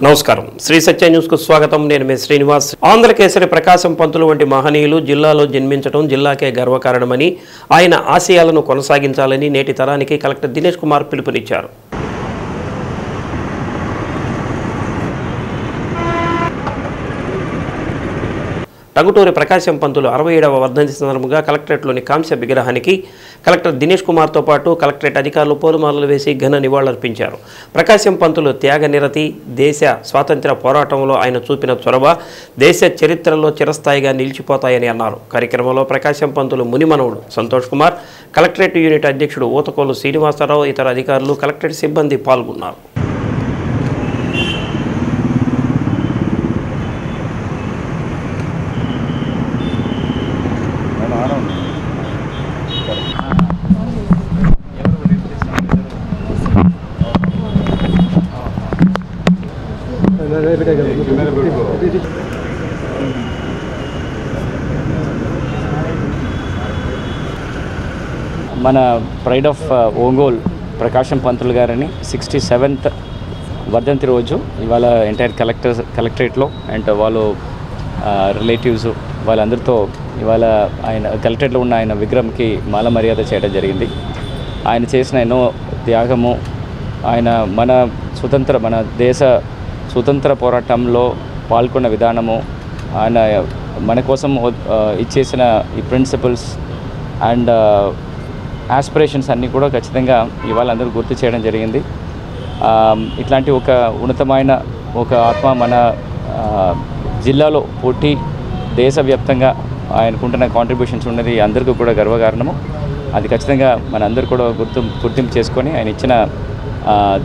నమస్కారం శ్రీ సత్య న్యూస్ కు స్వాగతం నేను మీ శ్రీనివాస్ ఆంధ్రకేసరి ప్రకాశం పంతులు వంటి మహనీయులు జిల్లాలో జన్మించడం జిల్లాకే గర్వకారణమని ఆయన ఆశయాలను కొనసాగించాలని నేటి తరానికి కలెక్టర్ దినేష్ కుమార్ పిలుపునిచ్చారు టంగుటూరి ప్రకాశం పంతులు 67వ వర్ధంతి సందర్భంగా కలెక్టరేట్లోని కాంస్య విగ్రహానికి కలెక్టర్ దినేష్ కుమార్తో పాటు కలెక్టరేట్ అధికారులు పూలమాలలు వేసి ఘన నివాళులర్పించారు. ప్రకాశం పంతులు త్యాగనిరతి దేశ స్వాతంత్ర్య పోరాటంలో ఆయన చూపిన చొరవ దేశ చరిత్రలో చిరస్థాయిగా నిలిచిపోతాయని అన్నారు. కార్యక్రమంలో ప్రకాశం పంతులు మునిమనవుడు సంతోష్ కుమార్, కలెక్టరేట్ యూనిట్ అధ్యక్షుడు ఊతకోలు శ్రీనివాసరావు, ఇతర అధికారులు, కలెక్టరేట్ సిబ్బంది పాల్గొన్నారు. మన ప్రైడ్ ఆఫ్ ఒంగోల్ ప్రకాశం పంతులు గారని 67th వర్ధంతి రోజు ఇవాళ ఎంటైర్ కలెక్టరేట్లో అండ్ వాళ్ళు రిలేటివ్స్ వాళ్ళందరితో ఇవాళ ఆయన కలెక్టరేట్లో ఉన్న ఆయన విగ్రహంకి మాల మర్యాద చేయడం జరిగింది. ఆయన చేసిన ఎన్నో త్యాగము, ఆయన మన దేశ స్వతంత్ర పోరాటంలో పాల్గొన్న విధానము, ఆయన మన కోసం ఇచ్చేసిన ఈ ప్రిన్సిపల్స్ అండ్ ఆస్పిరేషన్స్ అన్నీ కూడా ఖచ్చితంగా ఇవాళ అందరూ గుర్తు చేయడం జరిగింది. ఇట్లాంటి ఒక ఉన్నతమైన ఒక ఆత్మ మన జిల్లాలో పుట్టి దేశవ్యాప్తంగా ఆయనకుంటున్న కాంట్రిబ్యూషన్స్ ఉన్నది అందరికీ కూడా గర్వకారణము. అది ఖచ్చితంగా మన అందరూ కూడా గుర్తింపు చేసుకొని ఆయన ఇచ్చిన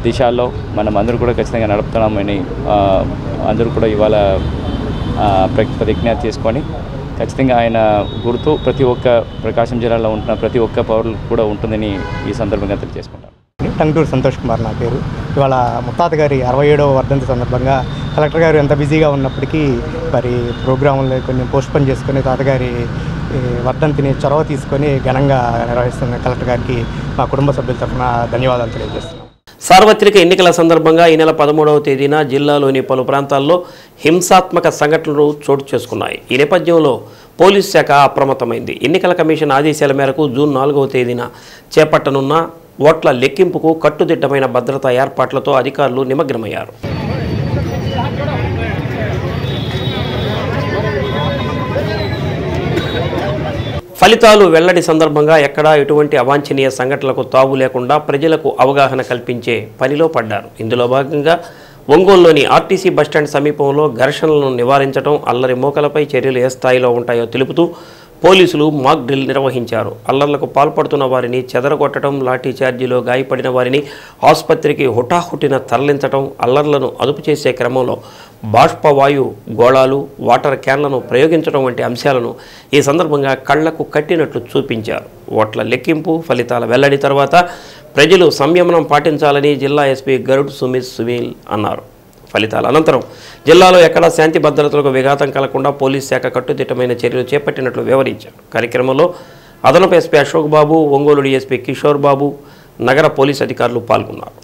దిశలో మనం అందరూ కూడా ఖచ్చితంగా నడుపుతున్నామని అందరూ కూడా ఇవాళ ప్రతిజ్ఞ చేసుకొని ఖచ్చితంగా ఆయన గుర్తు ప్రతి ఒక్క ప్రకాశం జిల్లాలో ఉంటున్న ప్రతి ఒక్క పౌరులు కూడా ఉంటుందని ఈ సందర్భంగా తెలియజేసుకుంటాను. టంగుటూరి సంతోష్ కుమార్ నా పేరు. ఇవాళ ముత్తాత గారి 67వ వర్ధంతి సందర్భంగా కలెక్టర్ గారు ఎంత బిజీగా ఉన్నప్పటికీ మరి ప్రోగ్రాంలో కొన్ని పోస్ట్పోన్ చేసుకుని తాతగారి వర్ధంతిని చొరవ తీసుకొని ఘనంగా నిర్వహిస్తున్న కలెక్టర్ గారికి మా కుటుంబ సభ్యుల తరఫున ధన్యవాదాలు తెలియజేస్తున్నాం. సార్వత్రిక ఎన్నికల సందర్భంగా ఈ నెల 13వ తేదీన జిల్లాలోని పలు ప్రాంతాల్లో హింసాత్మక సంఘటనలు చోటు చేసుకున్నాయి. ఈ నేపథ్యంలో పోలీసు శాఖ అప్రమత్తమైంది. ఎన్నికల కమిషన్ ఆదేశాల మేరకు జూన్ 4వ తేదీన చేపట్టనున్న ఓట్ల లెక్కింపుకు కట్టుదిట్టమైన భద్రతా ఏర్పాట్లతో అధికారులు నిమగ్నమయ్యారు. ఫలితాలు వెల్లడి సందర్భంగా ఎక్కడా ఎటువంటి అవాంఛనీయ సంఘటనలకు తావు లేకుండా ప్రజలకు అవగాహన కల్పించే పనిలో పడ్డారు. ఇందులో భాగంగా ఒంగోలులోని ఆర్టీసీ బస్టాండ్ సమీపంలో ఘర్షణలను నివారించడం, అల్లరి మోకలపై చర్యలు ఏ స్థాయిలో ఉంటాయో తెలుపుతూ పోలీసులు మాక్ డ్రిల్ నిర్వహించారు. అల్లర్లకు పాల్పడుతున్న వారిని చెదరగొట్టడం, లాఠీ చార్జీలో గాయపడిన వారిని ఆసుపత్రికి హుటాహుటిన తరలించడం, అల్లర్లను అదుపు చేసే క్రమంలో బాష్పవాయు గోళాలు, వాటర్ క్యాన్లను ప్రయోగించడం వంటి అంశాలను ఈ సందర్భంగా కళ్లకు కట్టినట్లు చూపించారు. ఓట్ల లెక్కింపు ఫలితాల వెల్లడి తర్వాత ప్రజలు సంయమనం పాటించాలని జిల్లా ఎస్పీ గరుడ్ సునీల్ అన్నారు. ఫలితాల అనంతరం జిల్లాలో ఎక్కడా శాంతి భద్రతలకు విఘాతం కలగకుండా పోలీస్ శాఖ కట్టుదిట్టమైన చర్యలు చేపట్టినట్లు వివరించారు. కార్యక్రమంలో అదనపు ఎస్పీ అశోక్ బాబు, ఒంగోలు డీఎస్పీ కిషోర్ బాబు, నగర పోలీస్ అధికారులు పాల్గొన్నారు.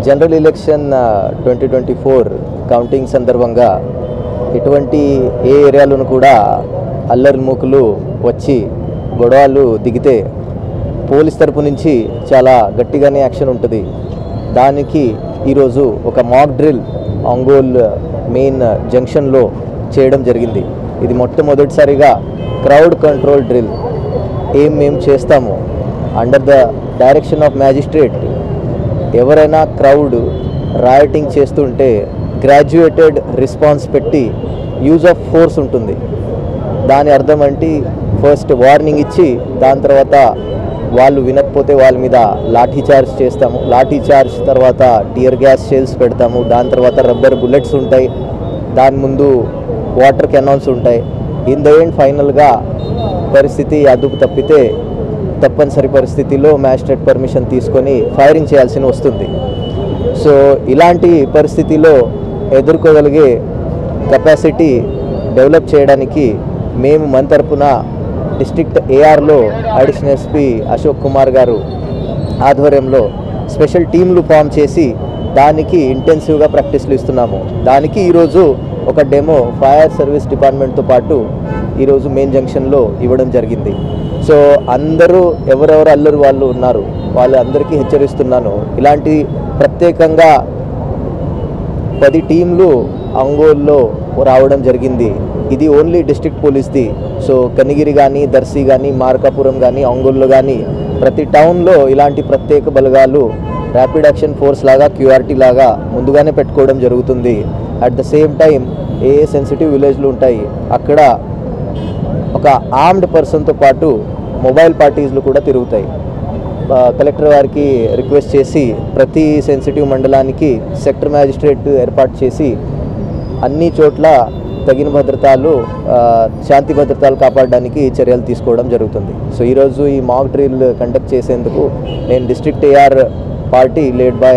జనరల్ ఎలక్షన్ 2024 కౌంటింగ్ సందర్భంగా ఎటువంటి ఏ ఏరియాలోనూ కూడా అల్లరి మూకులు వచ్చి గొడవలు దిగితే పోలీస్ తరపు నుంచి చాలా గట్టిగానే యాక్షన్ ఉంటుంది. దానికి ఈరోజు ఒక మాక్ డ్రిల్ ఒంగోల్ మెయిన్ జంక్షన్లో చేయడం జరిగింది. ఇది మొట్టమొదటిసారిగా క్రౌడ్ కంట్రోల్ డ్రిల్. మేము చేస్తాము under the direction of magistrate. ఎవరైనా క్రౌడ్ రాయటింగ్ చేస్తుంటే గ్రాడ్యుయేటెడ్ రెస్పాన్స్ పెట్టి యూజ్ ఆఫ్ ఫోర్స్ ఉంటుంది. దాని అర్థం అంటే ఫస్ట్ వార్నింగ్ ఇచ్చి దాని తర్వాత వాళ్ళు వినకపోతే వాళ్ళ మీద లాఠీ చార్జ్ చేస్తాము. లాఠీ చార్జ్ తర్వాత టియర్ గ్యాస్ షెల్స్ పెడతాము. దాని తర్వాత రబ్బర్ బుల్లెట్స్ ఉంటాయి. దాని ముందు వాటర్ కెనాల్స్ ఉంటాయి. ఇన్ ద ఎండ్ ఫైనల్గా పరిస్థితి అదుపు తప్పితే తప్పనిసరి పరిస్థితిలో మ్యాజిస్ట్రేట్ పర్మిషన్ తీసుకొని ఫైరింగ్ చేయాల్సి వస్తుంది. సో ఇలాంటి పరిస్థితిలో ఎదుర్కోగలిగే కెపాసిటీ డెవలప్ చేయడానికి మేము మన తరపున డిస్ట్రిక్ట్ ఏఆర్లో అడిషనల్ ఎస్పీ అశోక్ కుమార్ గారు ఆధ్వర్యంలో స్పెషల్ టీంలు ఫామ్ చేసి దానికి ఇంటెన్సివ్గా ప్రాక్టీస్లు ఇస్తున్నాము. దానికి ఈరోజు ఒక డెమో ఫైర్ సర్వీస్ డిపార్ట్మెంట్తో పాటు ఈరోజు మెయిన్ జంక్షన్లో ఇవ్వడం జరిగింది. సో అందరూ ఎవరెవరు అల్లరి వాళ్ళు ఉన్నారు వాళ్ళందరికీ హెచ్చరిస్తున్నాను. ఇలాంటి ప్రత్యేకంగా 10 టీంలు ఒంగోలులో రావడం జరిగింది. ఇది ఓన్లీ డిస్ట్రిక్ట్ పోలీస్ది. సో కనిగిరి కానీ, దర్శి కానీ, మార్కాపురం కానీ, ఒంగోలులో కానీ ప్రతి టౌన్లో ఇలాంటి ప్రత్యేక బలగాలు ర్యాపిడ్ యాక్షన్ ఫోర్స్ లాగా క్యూఆర్టీ లాగా ముందుగానే పెట్టుకోవడం జరుగుతుంది. At the same time a sensitive విలేజ్లు ఉంటాయి అక్కడ ఒక ఆర్మ్డ్ పర్సన్తో పాటు మొబైల్ పార్టీస్లు కూడా తిరుగుతాయి. కలెక్టర్ వారికి రిక్వెస్ట్ చేసి ప్రతి సెన్సిటివ్ మండలానికి సెక్టర్ మ్యాజిస్ట్రేట్ ఏర్పాటు చేసి అన్ని చోట్ల తగిన భద్రతలు శాంతి భద్రతలు కాపాడడానికి చర్యలు తీసుకోవడం జరుగుతుంది. సో ఈరోజు ఈ మాక్ డ్రిల్ కండక్ట్ చేసేందుకు నేను district AR party led by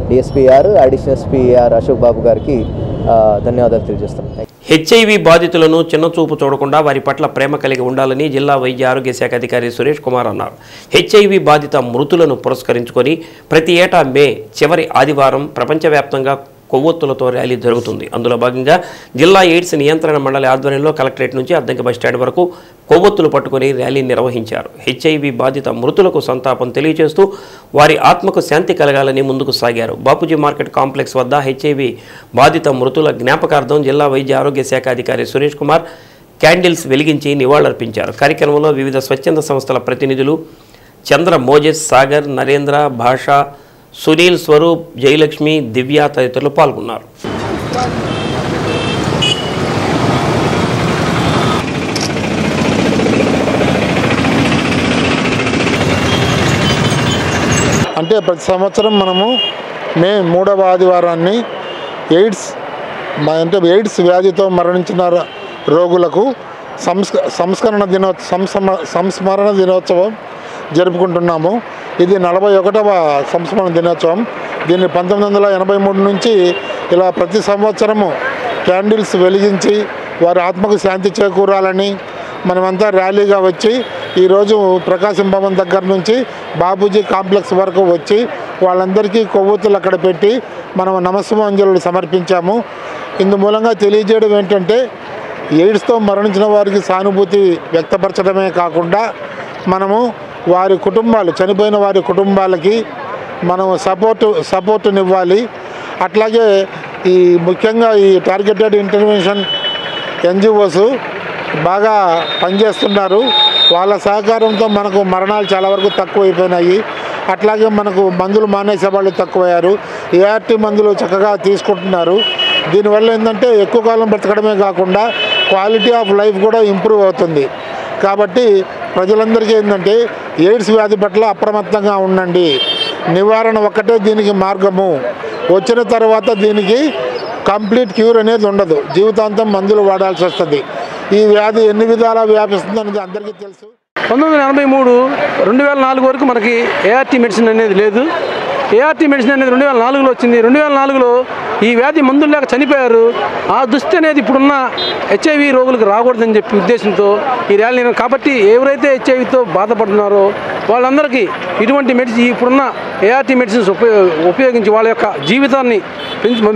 డిఎస్పీఆర్ అడిషనల్ ఎస్పీఆర్ అశోక్ బాబు గారికి ధన్యవాదాలు తెలియజేస్తాను. హెచ్ఐవి బాధితులను చిన్నచూపు చూడకుండా వారి పట్ల ప్రేమ కలిగి ఉండాలని జిల్లా వైద్య ఆరోగ్య శాఖ అధికారి సురేష్ కుమార్ అన్నారు. హెచ్ఐవి బాధిత మృతులను పురస్కరించుకొని ప్రతి ఏటా మే చివరి ఆదివారం ప్రపంచవ్యాప్తంగా కొవ్వొత్తులతో ర్యాలీ జరుగుతుంది. అందులో భాగంగా జిల్లా ఎయిడ్స్ నియంత్రణ మండలి ఆధ్వర్యంలో కలెక్టరేట్ నుంచి అద్దంకి బస్టాండ్ వరకు కొవ్వొత్తులు పట్టుకుని ర్యాలీ నిర్వహించారు. హెచ్ఐవి బాధిత మృతులకు సంతాపం తెలియజేస్తూ వారి ఆత్మకు శాంతి కలగాలని ముందుకు సాగారు. బాపూజీ మార్కెట్ కాంప్లెక్స్ వద్ద హెచ్ఐవి బాధిత మృతుల జ్ఞాపకార్థం జిల్లా వైద్య ఆరోగ్య శాఖ అధికారి సురేష్ కుమార్ క్యాండిల్స్ వెలిగించి నివాళులర్పించారు. కార్యక్రమంలో వివిధ స్వచ్ఛంద సంస్థల ప్రతినిధులు చంద్ర మోజెస్, సాగర్, నరేంద్ర, భాష, సునీల్, స్వరూప్, జయలక్ష్మి, దివ్య తదితరులు పాల్గొన్నారు. అంటే ప్రతి సంవత్సరం మనము మే 3వ ఆదివారాన్ని ఎయిడ్స్ వ్యాధితో మరణించిన రోగులకు సంస్మరణ దినోత్సవం జరుపుకుంటున్నాము. ఇది 41వ సంస్మరణ దినోత్సవం. దీన్ని 1983 నుంచి ఇలా ప్రతి సంవత్సరము క్యాండిల్స్ వెలిగించి వారి ఆత్మకు శాంతి చేకూరాలని మనమంతా ర్యాలీగా వచ్చి ఈరోజు ప్రకాశం భవన్ దగ్గర నుంచి బాబూజీ కాంప్లెక్స్ వరకు వచ్చి వాళ్ళందరికీ కొవ్వొత్తులు అక్కడ పెట్టి మనం నమస్సుమాంజలు సమర్పించాము. ఇందు మూలంగా తెలియజేయడం ఏంటంటే ఎయిడ్స్తో మరణించిన వారికి సానుభూతి వ్యక్తపరచడమే కాకుండా మనము వారి కుటుంబాలు చనిపోయిన వారి కుటుంబాలకి మనం సపోర్టునివ్వాలి. అట్లాగే ఈ ముఖ్యంగా ఈ టార్గెటెడ్ ఇంటర్వెన్షన్ ఎన్జిఓస్ బాగా పనిచేస్తున్నారు. వాళ్ళ సహకారంతో మనకు మరణాలు చాలా వరకు తక్కువైపోయినాయి. అట్లాగే మనకు మందులు మానేసే వాళ్ళు తక్కువయ్యారు. ఏఆర్టీ మందులు చక్కగా తీసుకుంటున్నారు. దీనివల్ల ఏంటంటే ఎక్కువ కాలం బ్రతకడమే కాకుండా క్వాలిటీ ఆఫ్ లైఫ్ కూడా ఇంప్రూవ్ అవుతుంది. కాబట్టి ప్రజలందరికీ ఏంటంటే ఎయిడ్స్ వ్యాధి పట్ల అప్రమత్తంగా ఉండండి. నివారణ ఒక్కటే దీనికి మార్గము. వచ్చిన తర్వాత దీనికి కంప్లీట్ క్యూర్ అనేది ఉండదు. జీవితాంతం మందులు వాడాల్సి వస్తుంది. ఈ వ్యాధి ఎన్ని విధాలా వ్యాపిస్తుంది అనేది అందరికీ తెలుసు. 1983 2004 వరకు మనకి ఏఆర్టీ మెడిసిన్ అనేది లేదు. ఏఆర్టీ మెడిసిన్ అనేది 2004లో వచ్చింది. 2004లో ఈ వ్యాధి మందులు లేక చనిపోయారు. ఆ దుస్థితి అనేది ఇప్పుడున్న హెచ్ఐవి రోగులకు రాకూడదని చెప్పి ఉద్దేశంతో ఈ ర్యాలీ. కాబట్టి ఎవరైతే హెచ్ఐవితో బాధపడుతున్నారో వాళ్ళందరికీ ఇటువంటి మెడిసిన్ ఇప్పుడున్న ఏఆర్టీ మెడిసిన్స్ ఉపయోగించి వాళ్ళ యొక్క జీవితాన్ని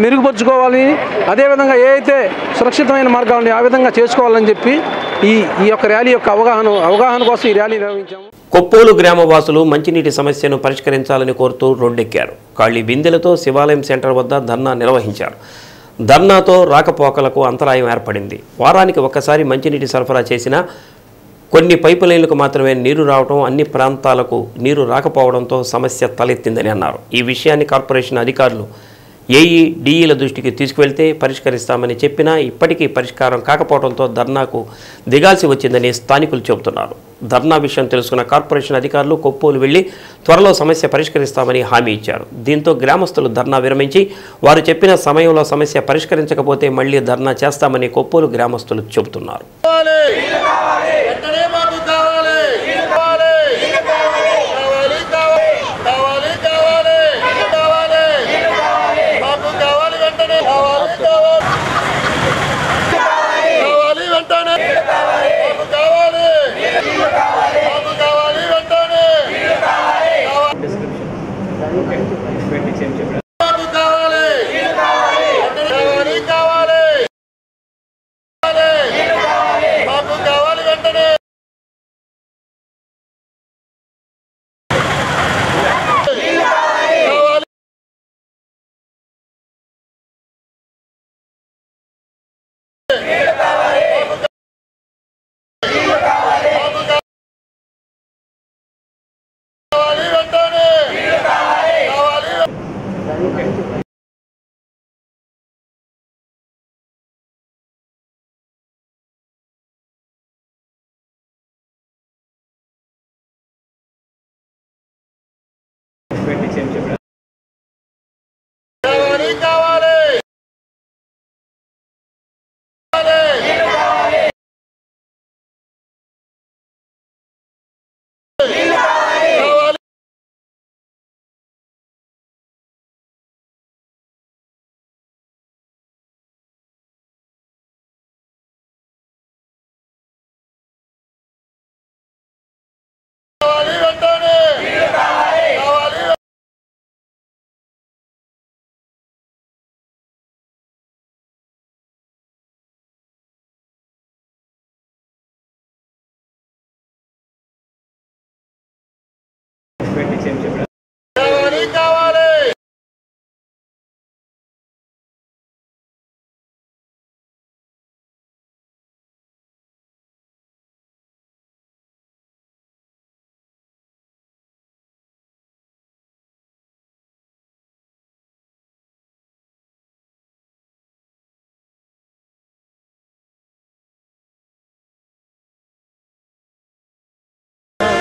మెరుగుపరుచుకోవాలని, అదేవిధంగా ఏ అయితే సురక్షితమైన మార్గాలని ఆ విధంగా చేసుకోవాలని చెప్పి ఈ యొక్క ర్యాలీ యొక్క అవగాహన కోసం ఈ ర్యాలీ నిర్వహించాము. కొప్పోలు గ్రామవాసులు మంచినీటి సమస్యను పరిష్కరించాలని కోరుతూ రోడ్డెక్కారు. ఖాళీ బిందెలతో శివాలయం సెంటర్ వద్ద ధర్నా నిర్వహించారు. ధర్నాతో రాకపోకలకు అంతరాయం ఏర్పడింది. వారానికి ఒక్కసారి మంచినీటి సరఫరా చేసినా కొన్ని పైపు లైన్లకు మాత్రమే నీరు రావడం, అన్ని ప్రాంతాలకు నీరు రాకపోవడంతో సమస్య తలెత్తిందని అన్నారు. ఈ విషయాన్ని కార్పొరేషన్ అధికారులు ఏఈ డిఈల దృష్టికి తీసుకువెళ్తే పరిష్కరిస్తామని చెప్పినా ఇప్పటికీ పరిష్కారం కాకపోవడంతో ధర్నాకు దిగాల్సి వచ్చిందని స్థానికులు చెబుతున్నారు. ధర్నా విషయం తెలుసుకున్న కార్పొరేషన్ అధికారులు కొప్పోలు వెళ్లి త్వరలో సమస్య పరిష్కరిస్తామని హామీ ఇచ్చారు. దీంతో గ్రామస్తులు ధర్నా విరమించి వారు చెప్పిన సమయంలో సమస్య పరిష్కరించకపోతే మళ్లీ ధర్నా చేస్తామని కొప్పోలు గ్రామస్తులు చెబుతున్నారు.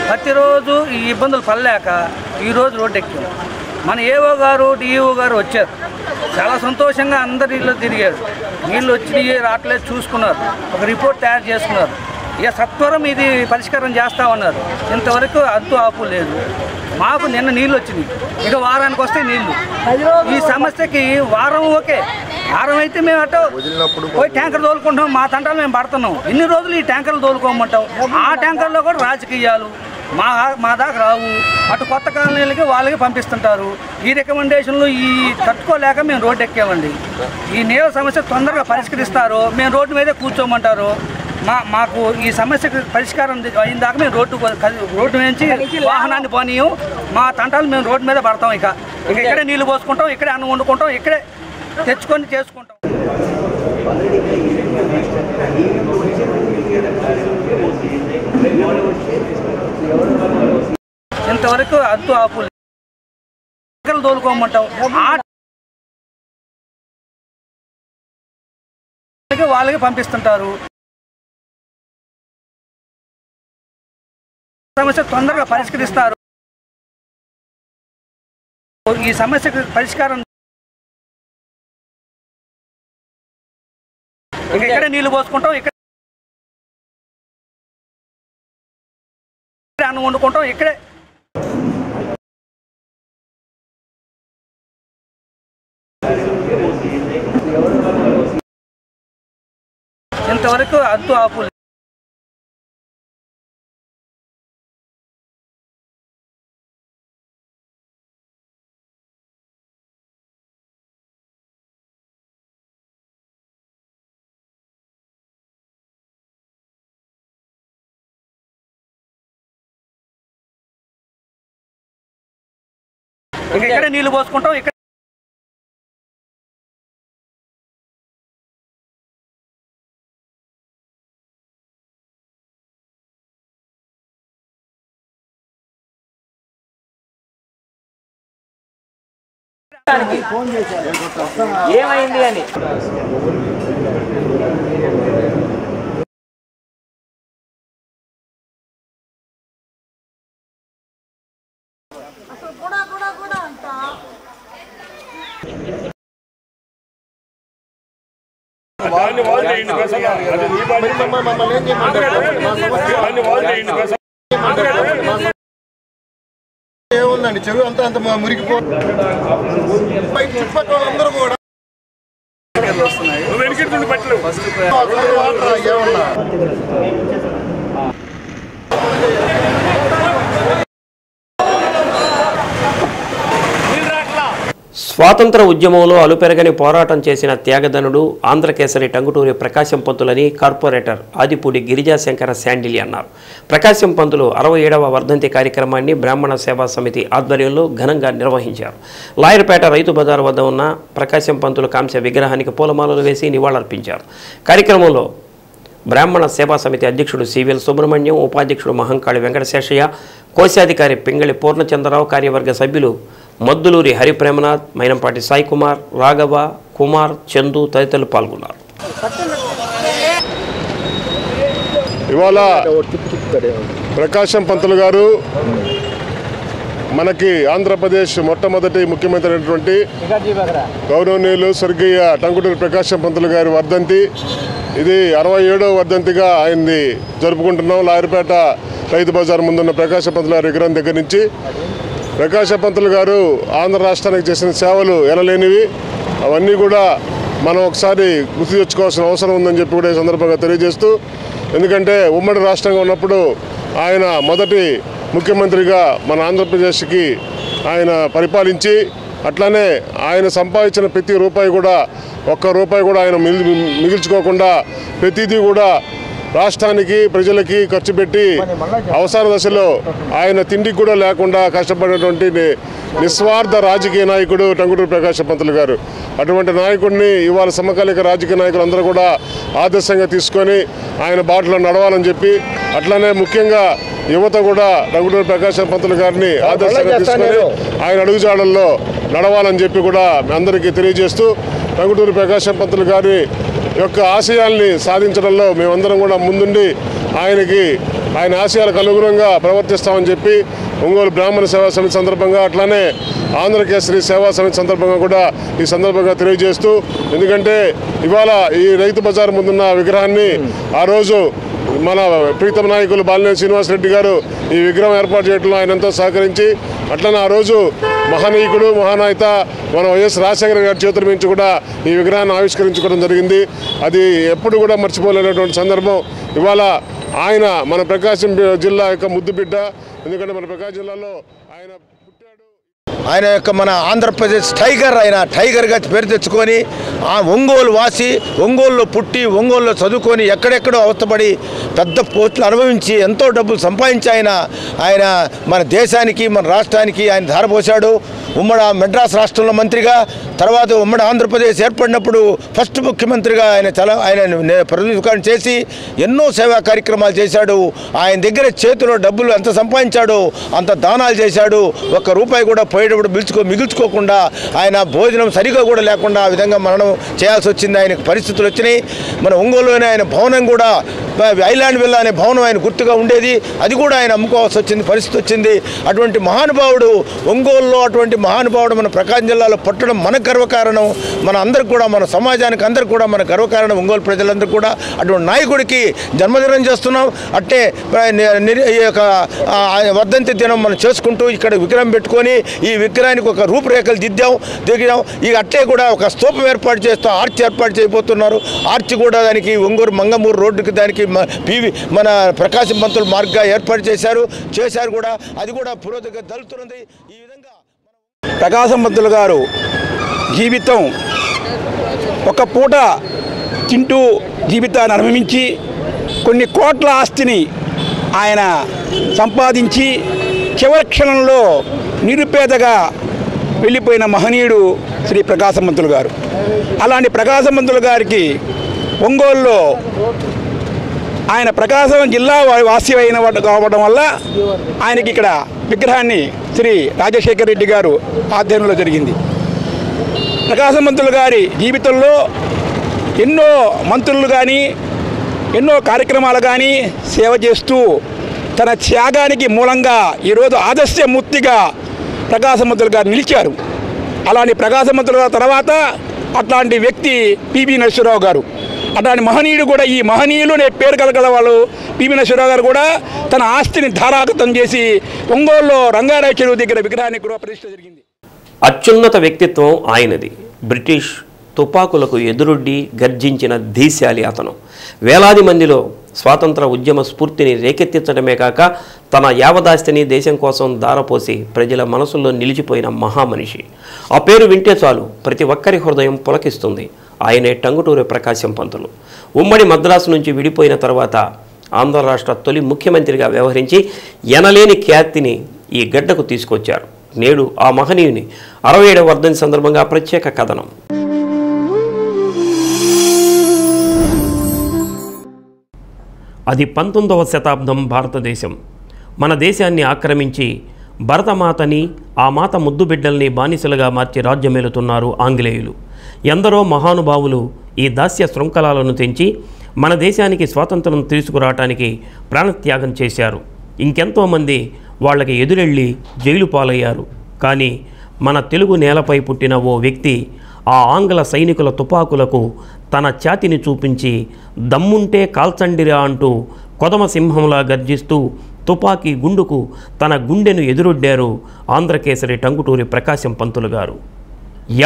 ప్రతిరోజు ఈ ఇబ్బందులు పడలేక ఈరోజు రోడ్డు ఎక్కాం. మన ఏఓ గారు డిఈఓ గారు వచ్చారు. చాలా సంతోషంగా అందరి ఇళ్ళు తిరిగారు. నీళ్ళు వచ్చి రావట్లేదు చూసుకున్నారు. ఒక రిపోర్ట్ తయారు చేసుకున్నారు. ఇక సత్వరం ఇది పరిష్కారం చేస్తామన్నారు. ఇంతవరకు అంతు ఆపు లేదు. మాకు నిన్న నీళ్ళు వచ్చినాయి. ఇక వారానికి వస్తే నీళ్ళు. ఈ సమస్యకి వారం ఓకే, వారం అయితే మేము అటు పోయి ట్యాంకర్ తోలుకుంటాం, మా తంటాలు మేము పడుతున్నాం. ఇన్ని రోజులు ఈ ట్యాంకర్లు తోలుకోమంటాం. ఆ ట్యాంకర్లో కూడా రాజకీయాలు మా దాకా రావు. అటు కొత్త కాలనీలకి వాళ్ళకి పంపిస్తుంటారు. ఈ రికమెండేషన్లు ఈ తట్టుకోలేక మేము రోడ్డు ఎక్కామండి. ఈ నీళ్ళ సమస్య తొందరగా పరిష్కరిస్తారు, మేము రోడ్డు మీదే కూర్చోమంటారు. మాకు ఈ సమస్యకు పరిష్కారం అయిన దాకా మేము రోడ్డు నుంచి వాహనాన్ని పోనీయం. మా తంటాలు మేము రోడ్డు మీద పడతాం. ఇక ఇక్కడే నీళ్లు పోసుకుంటాం, ఇక్కడే అన్నం వండుకుంటాం, ఇక్కడే తెచ్చుకొని చేసుకుంటాం. ఇంతవరకు అద్దు ఆపులు తోలుకోమంటాం. వాళ్ళకి పంపిస్తుంటారు. సమస్య తొందరగా పరిష్కరిస్తారు. ఈ సమస్యకు పరిష్కారం ఇక్కడే నీళ్లు పోసుకుంటాం, ఇక్కడ అన్నం వండుకుంటాం, ఇక్కడే ఇంతవరకు అద్దు ఆపులు ఇక్కడే నీళ్లు పోసుకుంటాం, ఇక్కడ ఏమైంది అని ఏముందండి చెరువు అంతా మురిగిపో చుట్టుపక్కల వాళ్ళందరూ కూడా ఏమన్నా స్వాతంత్ర ఉద్యమంలో అలుపెరగని పోరాటం చేసిన త్యాగధనుడు ఆంధ్రకేసరి టంగుటూరి ప్రకాశం పంతులని కార్పొరేటర్ ఆదిపూడి గిరిజాశంకర శాండిలి అన్నారు. ప్రకాశం పంతులు 67వ వర్ధంతి కార్యక్రమాన్ని బ్రాహ్మణ సేవా సమితి ఆధ్వర్యంలో ఘనంగా నిర్వహించారు. లాయర్పేట రైతు బజార్ వద్ద ఉన్న ప్రకాశం పంతులు కాంస్య విగ్రహానికి పూలమాలలు వేసి నివాళులర్పించారు. కార్యక్రమంలో బ్రాహ్మణ సేవా సమితి అధ్యక్షుడు సివిఎల్ సుబ్రహ్మణ్యం, ఉపాధ్యక్షుడు మహంకాళి వెంకటశేషయ్య, కోశాధికారి పింగళి పూర్ణచంద్రరావు, కార్యవర్గ సభ్యులు మద్దులూరి హరిప్రేమనాథ్, మైనంపాటి సాయి కుమార్, రాఘవ, కుమార్, చందు తదితరులు పాల్గొన్నారు. ఇవాళ ప్రకాశం పంతులు గారు మనకి ఆంధ్రప్రదేశ్ మొట్టమొదటి ముఖ్యమంత్రి అయినటువంటి గౌరవనీయులు స్వర్గీయ టంగుటూరి ప్రకాశం పంతులు గారి వర్ధంతి. ఇది 67వ వర్ధంతిగా ఆయన్ని జరుపుకుంటున్నాం. లాయర్పేట రైతు బజార్ ముందున్న ప్రకాశం పంతులు గారి విగ్రహం దగ్గర నుంచి ప్రకాశం పంతులు గారు ఆంధ్ర రాష్ట్రానికి చేసిన సేవలు ఎనలేనివి. అవన్నీ కూడా మనం ఒకసారి గుర్తు తెచ్చుకోవాల్సిన అవసరం ఉందని చెప్పి కూడా ఈ సందర్భంగా తెలియజేస్తూ, ఎందుకంటే ఉమ్మడి రాష్ట్రంగా ఉన్నప్పుడు ఆయన మొదటి ముఖ్యమంత్రిగా మన ఆంధ్రప్రదేశ్కి ఆయన పరిపాలించి, అట్లానే ఆయన సంపాదించిన ప్రతి రూపాయి కూడా ఒక్క రూపాయి కూడా ఆయన మిగిల్చుకోకుండా ప్రతిదీ కూడా రాష్ట్రానికి ప్రజలకి ఖర్చు పెట్టి అవసర దశలో ఆయన తిండికి కూడా లేకుండా కష్టపడినటువంటి నిస్వార్థ రాజకీయ నాయకుడు టంగుటూరి ప్రకాశం పంతులు గారు. అటువంటి నాయకుడిని ఇవాళ సమకాలీక రాజకీయ నాయకులు అందరూ కూడా ఆదర్శంగా తీసుకొని ఆయన బాటలో నడవాలని చెప్పి, అట్లానే ముఖ్యంగా యువత కూడా టంగుటూరి ప్రకాశం పంతులు గారిని ఆదర్శంగా తీసుకొని ఆయన అడుగుజాడల్లో నడవాలని చెప్పి కూడా అందరికీ తెలియజేస్తూ, టంగుటూరి ప్రకాశం పంతులు గారి యొక్క ఆశయాల్ని సాధించడంలో మేమందరం కూడా ముందుండి ఆయన ఆశయాలకు అనుగుణంగా ప్రవర్తిస్తామని చెప్పి ఒంగోలు బ్రాహ్మణ సేవా సమితి సందర్భంగా, అట్లానే ఆంధ్రకేసరి సేవా సమితి సందర్భంగా కూడా ఈ సందర్భంగా తెలియజేస్తూ, ఎందుకంటే ఇవాళ ఈ రైతు బజార్ ముందున్న విగ్రహాన్ని ఆ రోజు మన ప్రీతం నాయకులు బాలినేని శ్రీనివాసరెడ్డి గారు ఈ విగ్రహం ఏర్పాటు చేయడంలో ఆయన ఎంతో సహకరించి అట్లనే ఆ రోజు మహనీయుడు మహానాయత మన వైఎస్ రాజశేఖర గారి చేతుల నుంచి కూడా ఈ విగ్రహాన్ని ఆవిష్కరించుకోవడం జరిగింది. అది ఎప్పుడు కూడా మర్చిపోలేనటువంటి సందర్భం. ఇవాళ ఆయన మన ప్రకాశం జిల్లా యొక్క ముద్దుబిడ్డ. ఎందుకంటే మన ప్రకాశం జిల్లాలో ఆయన పుట్టాడు. ఆయన యొక్క మన ఆంధ్రప్రదేశ్ టైగర్, ఆయన టైగర్గా పేరు తెచ్చుకొని ఆ ఒంగోలు వాసి, ఒంగోలులో పుట్టి ఒంగోలులో చదువుకొని ఎక్కడెక్కడో అవస్థపడి పెద్ద పోస్టులు అనుభవించి ఎంతో డబ్బులు సంపాదించి ఆయన మన దేశానికి మన రాష్ట్రానికి ఆయన ధారపోశాడు. ఉమ్మడి మెడ్రాస్ రాష్ట్రంలో మంత్రిగా, తర్వాత ఉమ్మడి ఆంధ్రప్రదేశ్ ఏర్పడినప్పుడు ఫస్ట్ ముఖ్యమంత్రిగా ఆయన ప్రతినిధిత్వం చేసి ఎన్నో సేవా కార్యక్రమాలు చేశాడు. ఆయన దగ్గర చేతిలో డబ్బులు ఎంత సంపాదించాడో అంత దానాలు చేశాడు. ఒక్క రూపాయి కూడా పోయేటప్పుడు మిగుల్చుకోకుండా ఆయన భోజనం సరిగా కూడా లేకుండా ఆ విధంగా మరణం చేయాల్సి వచ్చింది. ఆయనకు పరిస్థితులు వచ్చినాయి. మన ఒంగోలులోనే ఆయన భవనం కూడా ఐలాండ్ విల్లా అనే భవనం ఆయన గుర్తుగా ఉండేది, అది కూడా ఆయన అమ్ముకోవాల్సి వచ్చింది పరిస్థితి వచ్చింది. అటువంటి మహానుభావుడు ఒంగోలులో, అటువంటి మహానుభావుడు మన ప్రకాశం జిల్లాలో పుట్టడం మన గర్వకారణం. మన అందరికి కూడా, మన సమాజానికి అందరికి కూడా మన గర్వకారణం. ఒంగోలు ప్రజలందరూ కూడా అటువంటి నాయకుడికి జన్మదినం చేస్తున్నాం. అట్టే ఈ యొక్క వర్ధంతి దినం మనం చేసుకుంటూ ఇక్కడ విగ్రహం పెట్టుకొని ఈ విగ్రహానికి ఒక రూపురేఖలు దిగాం. ఇక అట్టే కూడా ఒక స్తూపం ఏర్పాటు చేస్తూ ఆర్చ్ ఏర్పాటు చేయబోతున్నారు. ఆర్చ్ కూడా దానికి ఒంగోలు మంగమూరు రోడ్డుకి దానికి మన ప్రకాశం పంతులు మార్గంగా ఏర్పాటు చేశారు కూడా. అది కూడా పురోగతిగా దలుతున్నది. ఈ విధంగా ప్రకాశం పంతులు గారు జీవితం ఒక పూట తింటూ జీవితాన్ని అనుభవించి కొన్ని కోట్ల ఆస్తిని ఆయన సంపాదించి చివరి క్షణంలో నిరుపేదగా వెళ్ళిపోయిన మహనీయుడు శ్రీ ప్రకాశం పంతులు గారు. అలాంటి ప్రకాశం పంతులు గారికి ఒంగోలులో ఆయన ప్రకాశం జిల్లా వాసి అయిన కావడం వల్ల ఆయనకి ఇక్కడ విగ్రహాన్ని శ్రీ రాజశేఖర రెడ్డి గారు ఆధ్వర్యంలో జరిగింది. ప్రకాశం పంతులు గారి జీవితంలో ఎన్నో మంత్రులు కానీ ఎన్నో కార్యక్రమాలు కానీ సేవ చేస్తూ తన త్యాగానికి మూలంగా ఈరోజు ఆదర్శమూర్తిగా ప్రకాశం పంతులు గారు నిలిచారు. అలాంటి ప్రకాశం పంతులు గారి తర్వాత అట్లాంటి వ్యక్తి పివి నరసింహరావు గారు. అట్లాంటి మహనీయుడు కూడా, ఈ మహనీయులు అనే పేరు కలగల వాళ్ళు పివి నరసింహరావు గారు కూడా తన ఆస్తిని ధారాగతం చేసి ఒంగోలులో రంగారాయ చెరువు దగ్గర విగ్రహానికి కూడా ప్రతిష్ఠ జరిగింది. అత్యున్నత వ్యక్తిత్వం ఆయనది. బ్రిటిష్ తుపాకులకు ఎదురొడ్డి గర్జించిన ధీశాలి అతను. వేలాది మందిలో స్వాతంత్ర ఉద్యమ స్ఫూర్తిని రేకెత్తించడమే కాక తన యావదాస్తిని దేశం కోసం దారపోసి ప్రజల మనసుల్లో నిలిచిపోయిన మహామనిషి. ఆ పేరు వింటే చాలు ప్రతి ఒక్కరి హృదయం పులకిస్తుంది. ఆయనే టంగుటూరి ప్రకాశం పంతులు. ఉమ్మడి మద్రాసు నుంచి విడిపోయిన తర్వాత ఆంధ్ర రాష్ట్ర తొలి ముఖ్యమంత్రిగా వ్యవహరించి ఎనలేని ఖ్యాతిని ఈ గడ్డకు తీసుకొచ్చారు. నేడు ఆ మహనీయుని 67వ వర్ధంతి సందర్భంగా ప్రత్యేక కథనం. అది 19వ శతాబ్దం భారతదేశం. మన దేశాన్ని ఆక్రమించి భరతమాతని, ఆ మాత ముద్దు బిడ్డల్ని బానిసలుగా మార్చి రాజ్యమేలుతున్నారు ఆంగ్లేయులు. ఎందరో మహానుభావులు ఈ దాస్య శృంఖలాలను తెంచి మన దేశానికి స్వాతంత్రం తీసుకురావటానికి ప్రాణత్యాగం చేశారు. ఇంకెంతోమంది వాళ్ళకి ఎదురెళ్ళి జైలు పాలయ్యారు. కానీ మన తెలుగు నేలపై పుట్టిన ఓ వ్యక్తి ఆ ఆంగ్ల సైనికుల తుపాకులకు తన ఛాతిని చూపించి దమ్ముంటే కాల్చండిరా అంటూ కొదమ సింహంలా గర్జిస్తూ తుపాకీ గుండుకు తన గుండెను ఎదురొడ్డారు ఆంధ్రకేసరి టంగుటూరి ప్రకాశం పంతులు గారు.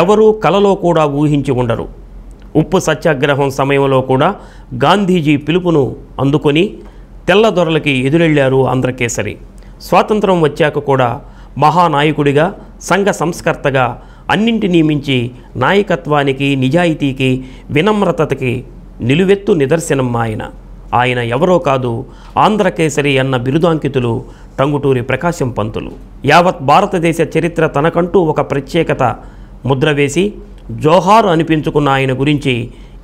ఎవరూ కలలో కూడా ఊహించి ఉండరు. ఉప్పు సత్యాగ్రహం సమయంలో కూడా గాంధీజీ పిలుపును అందుకొని తెల్లదొరలకి ఎదురెళ్లారు ఆంధ్రకేసరి. స్వాతంత్రం వచ్చాక కూడా మహానాయకుడిగా, సంఘ సంస్కర్తగా, అన్నింటినీ మించి నాయకత్వానికి, నిజాయితీకి, వినమ్రతకి నిలువెత్తు నిదర్శనం ఆయన ఎవరో కాదు, ఆంధ్రకేసరి అన్న బిరుదాంకితులు టంగుటూరి ప్రకాశం పంతులు. యావత్ భారతదేశ చరిత్ర తనకంటూ ఒక ప్రత్యేకత ముద్ర వేసి జోహార్ అనిపించుకున్న ఆయన గురించి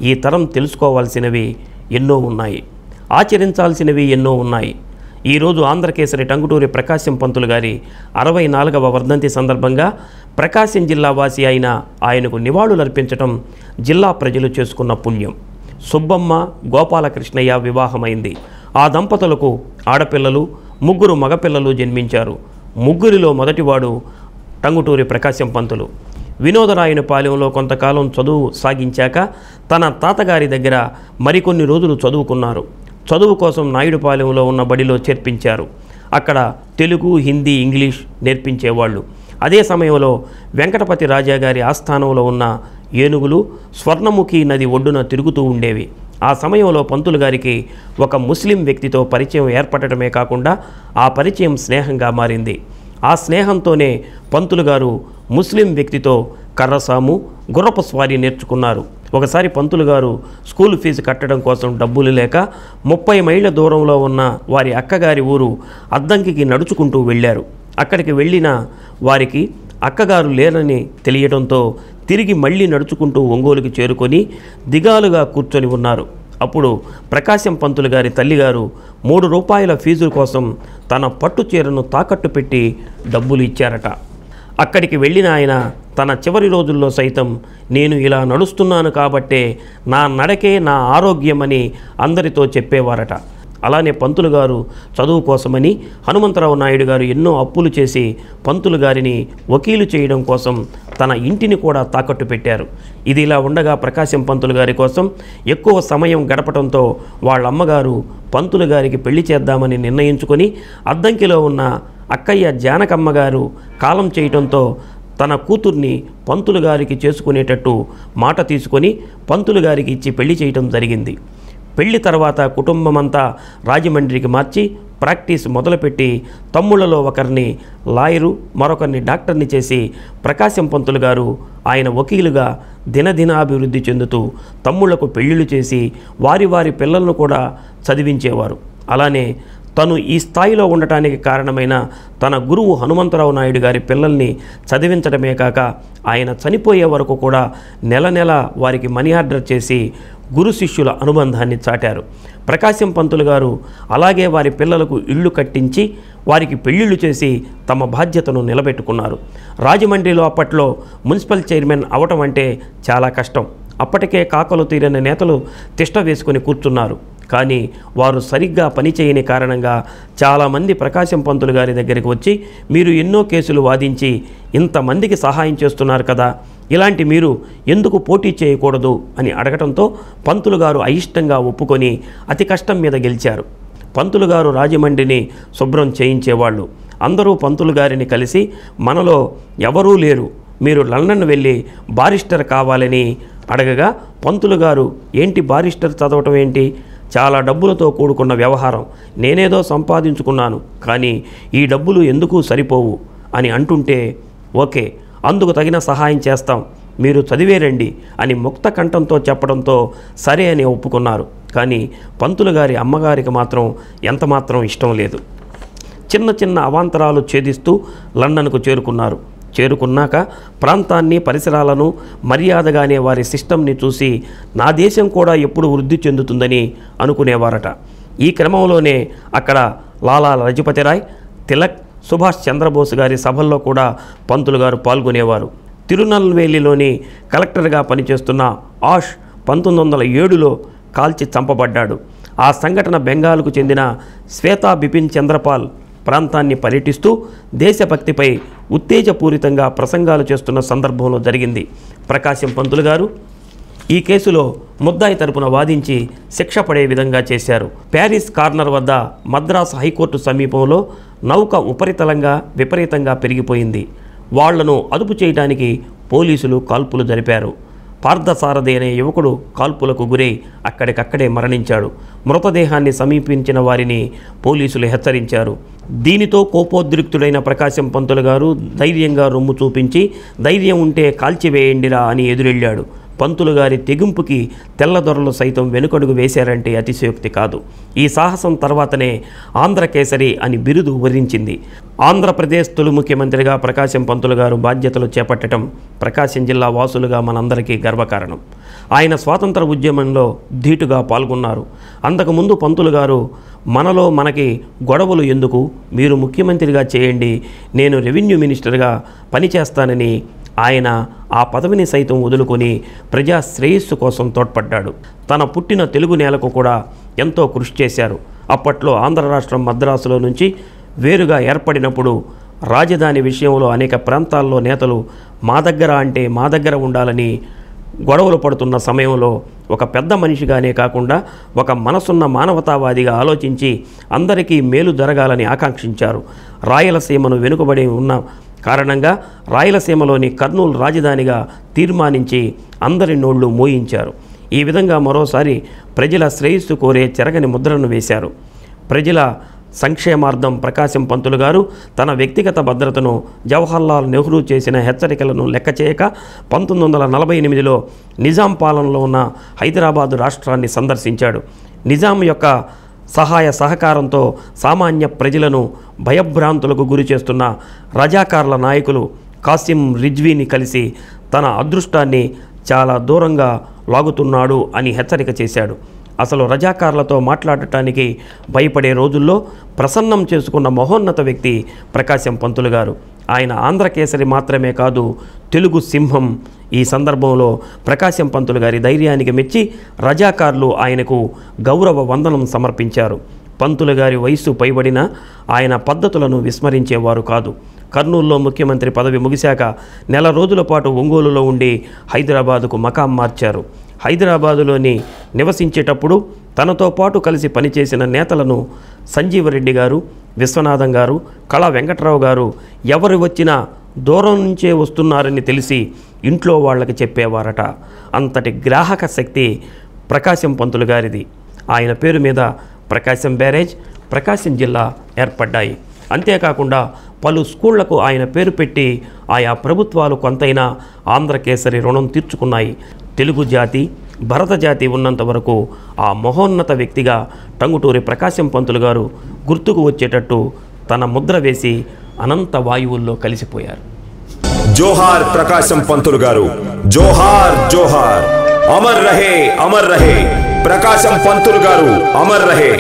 ఈ తరం తెలుసుకోవాల్సినవి ఎన్నో ఉన్నాయి, ఆచరించాల్సినవి ఎన్నో ఉన్నాయి. ఈరోజు ఆంధ్రకేసరి టంగుటూరి ప్రకాశం పంతులు గారి 64వ వర్ధంతి సందర్భంగా ప్రకాశం జిల్లా వాసి అయిన ఆయనకు నివాళులర్పించటం జిల్లా ప్రజలు చేసుకున్న పుణ్యం. సుబ్బమ్మ, గోపాలకృష్ణయ్య వివాహమైంది. ఆ దంపతులకు ఆడపిల్లలు, 3 మగపిల్లలు జన్మించారు. ముగ్గురిలో మొదటివాడు టంగుటూరి ప్రకాశం పంతులు. వినోదరాయనపాలెంలో కొంతకాలం చదువు సాగించాక తన తాతగారి దగ్గర మరికొన్ని రోజులు చదువుకున్నారు. చదువు కోసం నాయుడుపాలెంలో ఉన్న బడిలో చేర్పించారు. అక్కడ తెలుగు, హిందీ, ఇంగ్లీష్ నేర్పించేవాళ్ళు. అదే సమయంలో వెంకటపతి రాజా గారి ఆస్థానంలో ఉన్న ఏనుగులు స్వర్ణముఖి నది ఒడ్డున తిరుగుతూ ఉండేవి. ఆ సమయంలో పంతులు గారికి ఒక ముస్లిం వ్యక్తితో పరిచయం ఏర్పడటమే కాకుండా ఆ పరిచయం స్నేహంగా మారింది. ఆ స్నేహంతోనే పంతులు గారు ముస్లిం వ్యక్తితో కర్రసాము, గుర్రపు స్వారీ నేర్చుకున్నారు. ఒకసారి పంతులు గారు స్కూల్ ఫీజు కట్టడం కోసం డబ్బులు లేక 30 మైళ్ళ దూరంలో ఉన్న వారి అక్కగారి ఊరు అద్దంకికి నడుచుకుంటూ వెళ్ళారు. అక్కడికి వెళ్ళిన వారికి అక్కగారు లేరని తెలియడంతో తిరిగి మళ్ళీ నడుచుకుంటూ ఒంగోలుకి చేరుకొని దిగాలుగా కూర్చొని ఉన్నారు. అప్పుడు ప్రకాశం పంతులు గారి తల్లిగారు 3 రూపాయల ఫీజు కోసం తన పట్టు చీరను తాకట్టు పెట్టి డబ్బులు ఇచ్చారట. అక్కడికి వెళ్ళిన ఆయన తన చివరి రోజుల్లో సైతం నేను ఇలా నడుస్తున్నాను కాబట్టే నా నడకే నా ఆరోగ్యమని అందరితో చెప్పేవారట. అలానే పంతులు గారు చదువు కోసమని హనుమంతరావు నాయుడు గారు ఎన్నో అప్పులు చేసి పంతులు గారిని వకీలు చేయడం కోసం తన ఇంటిని కూడా తాకట్టు పెట్టారు. ఇది ఇలా ఉండగా ప్రకాశం పంతులు గారి కోసం ఎక్కువ సమయం గడపడంతో వాళ్ళ అమ్మగారు పంతులు గారికి పెళ్లి చేద్దామని నిర్ణయించుకొని అద్దంకిలో ఉన్న అక్కయ్య జానకమ్మ గారు కాలం చేయటంతో తన కూతుర్ని పంతులు గారికి చేసుకునేటట్టు మాట తీసుకొని పంతులు గారికి ఇచ్చి పెళ్లి చేయటం జరిగింది. పెళ్లి తర్వాత కుటుంబమంతా రాజమండ్రికి మార్చి ప్రాక్టీస్ మొదలుపెట్టి తమ్ముళ్లలో ఒకరిని లాయరు, మరొకరిని డాక్టర్ని చేసి ప్రకాశం పంతులు గారు ఆయన వకీలుగా దినదినాభివృద్ధి చెందుతూ తమ్ముళ్లకు పెళ్లిళ్ళు చేసి వారి వారి పిల్లలను కూడా చదివించేవారు. అలానే తను ఈ స్థాయిలో ఉండటానికి కారణమైన తన గురువు హనుమంతరావు నాయుడు గారి పిల్లల్ని చదివించడమే కాక ఆయన చనిపోయే వరకు కూడా నెల నెల వారికి మనీ ఆర్డర్ చేసి గురు శిష్యుల అనుబంధాన్ని చాటారు. ప్రకాశం పంతులు గారు అలాగే వారి పిల్లలకు ఇళ్ళు కట్టించి వారికి పెళ్లిళ్ళు చేసి తమ బాధ్యతను నిలబెట్టుకున్నారు. రాజమండ్రిలో అప్పట్లో మున్సిపల్ చైర్మన్ అవటం అంటే చాలా కష్టం. అప్పటికే కాకలు తీరని నేతలు తిష్ట వేసుకుని కూర్చున్నారు. కానీ వారు సరిగ్గా పనిచేయని కారణంగా చాలామంది ప్రకాశం పంతులు గారి దగ్గరికి వచ్చి మీరు ఎన్నో కేసులు వాదించి ఇంతమందికి సహాయం చేస్తున్నారు కదా, ఇలాంటి మీరు ఎందుకు పోటీ చేయకూడదు అని అడగటంతో పంతులు గారు అయిష్టంగా ఒప్పుకొని అతి కష్టం మీద గెలిచారు. పంతులు గారు రాజమండ్రిని శుభ్రం చేయించేవాళ్ళు. అందరూ పంతులు గారిని కలిసి మనలో ఎవరూ లేరు, మీరు లండన్ వెళ్ళి బారిస్టర్ కావాలని అడగగా పంతులు గారు ఏంటి బారిస్టర్ చదవటం ఏంటి, చాలా డబ్బులతో కూడుకున్న వ్యవహారం, నేనేదో సంపాదించుకున్నాను కానీ ఈ డబ్బులు ఎందుకు సరిపోవు అని అంటుంటే ఓకే అందుకు తగిన సహాయం చేస్తాం, మీరు చదివేరండి అని ముక్త కంఠంతో చెప్పడంతో సరే అని ఒప్పుకున్నారు. కానీ పంతులు గారి అమ్మగారికి మాత్రం ఎంతమాత్రం ఇష్టం లేదు. చిన్న చిన్న అవాంతరాలు ఛేదిస్తూ లండన్కు చేరుకున్నారు. చేరుకున్నాక ప్రాంతాన్ని, పరిసరాలను మర్యాదగానే వారి సిస్టమ్ని చూసి నా దేశం కూడా ఎప్పుడు వృద్ధి చెందుతుందని అనుకునేవారట. ఈ క్రమంలోనే అక్కడ లాలా లజపతిరాయ్, తిలక్, సుభాష్ చంద్రబోస్ గారి సభల్లో కూడా పంతులు గారు పాల్గొనేవారు. తిరునల్వేలిలోని కలెక్టర్గా పనిచేస్తున్న ఆష్ 1907లో కాల్చి చంపబడ్డాడు. ఆ సంఘటన బెంగాల్కు చెందిన శ్వేతా బిపిన్ చంద్రపాల్ ప్రాంతాన్ని పర్యటిస్తూ దేశభక్తిపై ఉత్తేజపూరితంగా ప్రసంగాలు చేస్తున్న సందర్భంలో జరిగింది. ప్రకాశం పంతులు గారు ఈ కేసులో ముద్దాయి తరపున వాదించి శిక్ష పడే విధంగా చేశారు. ప్యారిస్ కార్నర్ వద్ద మద్రాసు హైకోర్టు సమీపంలో నౌక ఉపరితలంగా విపరీతంగా పెరిగిపోయింది. వాళ్లను అదుపు చేయడానికి పోలీసులు కాల్పులు జరిపారు. పార్థసారథి అనే యువకుడు కాల్పులకు గురై అక్కడికక్కడే మరణించాడు. మృతదేహాన్ని సమీపించిన వారిని పోలీసులు హెచ్చరించారు. దీనితో కోపోద్రిక్తుడైన ప్రకాశం పంతులు గారు ధైర్యంగా రొమ్ము చూపించి ధైర్యం ఉంటే కాల్చివేయండిరా అని ఎదురెళ్ళాడు. పంతులు గారి తెగింపుకి తెల్లదొరలు సైతం వెనుకడుగు వేశారంటే అతిశయోక్తి కాదు. ఈ సాహసం తర్వాతనే ఆంధ్రకేసరి అని బిరుదు వరించింది. ఆంధ్రప్రదేశ్ తొలి ముఖ్యమంత్రిగా ప్రకాశం పంతులు గారు బాధ్యతలు చేపట్టడం ప్రకాశం జిల్లా వాసులుగా మనందరికీ గర్వకారణం. ఆయన స్వాతంత్ర ఉద్యమంలో ధీటుగా పాల్గొన్నారు. అంతకుముందు పంతులు గారు మనలో మనకి గొడవలు ఎందుకు, మీరు ముఖ్యమంత్రిగా చేయండి, నేను రెవెన్యూ మినిస్టర్గా పనిచేస్తానని ఆయన ఆ పదవిని సైతం వదులుకొని ప్రజా శ్రేయస్సు కోసం తోడ్పడ్డాడు. తన పుట్టిన తెలుగు నేలకు కూడా ఎంతో కృషి చేశారు. అప్పట్లో ఆంధ్ర రాష్ట్రం మద్రాసులో నుంచి వేరుగా ఏర్పడినప్పుడు రాజధాని విషయంలో అనేక ప్రాంతాల్లో నేతలు మా దగ్గర అంటే మా దగ్గర ఉండాలని గొడవలు పడుతున్న సమయంలో ఒక పెద్ద మనిషిగానే కాకుండా ఒక మనసున్న మానవతావాదిగా ఆలోచించి అందరికీ మేలు జరగాలని ఆకాంక్షించారు. రాయలసీమను వెనుకబడి ఉన్న కారణంగా రాయలసీమలోని కర్నూలు రాజధానిగా తీర్మానించి అందరి నోళ్లు మోయించారు. ఈ విధంగా మరోసారి ప్రజల శ్రేయస్సు కోరే చెరగని ముద్రను వేశారు. ప్రజల సంక్షేమార్థం ప్రకాశం పంతులు గారు తన వ్యక్తిగత భద్రతను జవహర్లాల్ నెహ్రూ చేసిన హెచ్చరికలను లెక్కచేయక 1948లో నిజాం పాలనలో ఉన్న హైదరాబాదు రాష్ట్రాన్ని సందర్శించాడు. నిజాం యొక్క సహాయ సహకారంతో సామాన్య ప్రజలను భయభ్రాంతులకు గురి చేస్తున్న రజాకార్ల నాయకులు కాసిం రిజ్వీని కలిసి తన అదృష్టాన్ని చాలా దూరంగా లాగుతున్నాడు అని హెచ్చరిక చేశాడు. అసలు రజాకార్లతో మాట్లాడటానికి భయపడే రోజుల్లో ప్రసన్నం చేసుకున్న మహోన్నత వ్యక్తి ప్రకాశం పంతులు గారు. ఆయన ఆంధ్రకేసరి మాత్రమే కాదు, తెలుగు సింహం. ఈ సందర్భంలో ప్రకాశం పంతులు గారి ధైర్యానికి మెచ్చి రజాకార్లు ఆయనకు గౌరవ వందనం సమర్పించారు. పంతులు గారి వయస్సు పైబడిన ఆయన పద్ధతులను విస్మరించేవారు కాదు. కర్నూలులో ముఖ్యమంత్రి పదవి ముగిశాక నెల రోజుల పాటు ఒంగోలులో ఉండి హైదరాబాదుకు మకాం మార్చారు. హైదరాబాదులోని నివసించేటప్పుడు తనతో పాటు కలిసి పనిచేసిన నేతలను సంజీవరెడ్డి గారు, విశ్వనాథం గారు, కళా వెంకట్రావు గారు ఎవరు వచ్చినా దూరం నుంచే వస్తున్నారని తెలిసి ఇంట్లో వాళ్ళకి చెప్పేవారట. అంతటి గ్రాహక శక్తి ప్రకాశం పంతులు గారిది. ఆయన పేరు మీద ప్రకాశం బ్యారేజ్, ప్రకాశం జిల్లా ఏర్పడ్డాయి. అంతేకాకుండా పలు స్కూళ్లకు ఆయన పేరు పెట్టి ఆయా ప్రభుత్వాలు కొంతైనా ఆంధ్రకేసరి రుణం తీర్చుకున్నాయి. తెలుగు జాతి, భరత జాతి ఉన్నంత వరకు ఆ మహోన్నత వ్యక్తిగా టంగుటూరి ప్రకాశం పంతులు గారు గుర్తుకు వచ్చేటట్టు తన ముద్ర వేసి అనంత వాయువుల్లో కలిసిపోయారు. జోహార్ ప్రకాశం పంతులు గారు, జోహార్ జోహార్, అమర్ రహే అమర్ రహే ప్రకాశం పంతులు గారు, అమర్ రహే.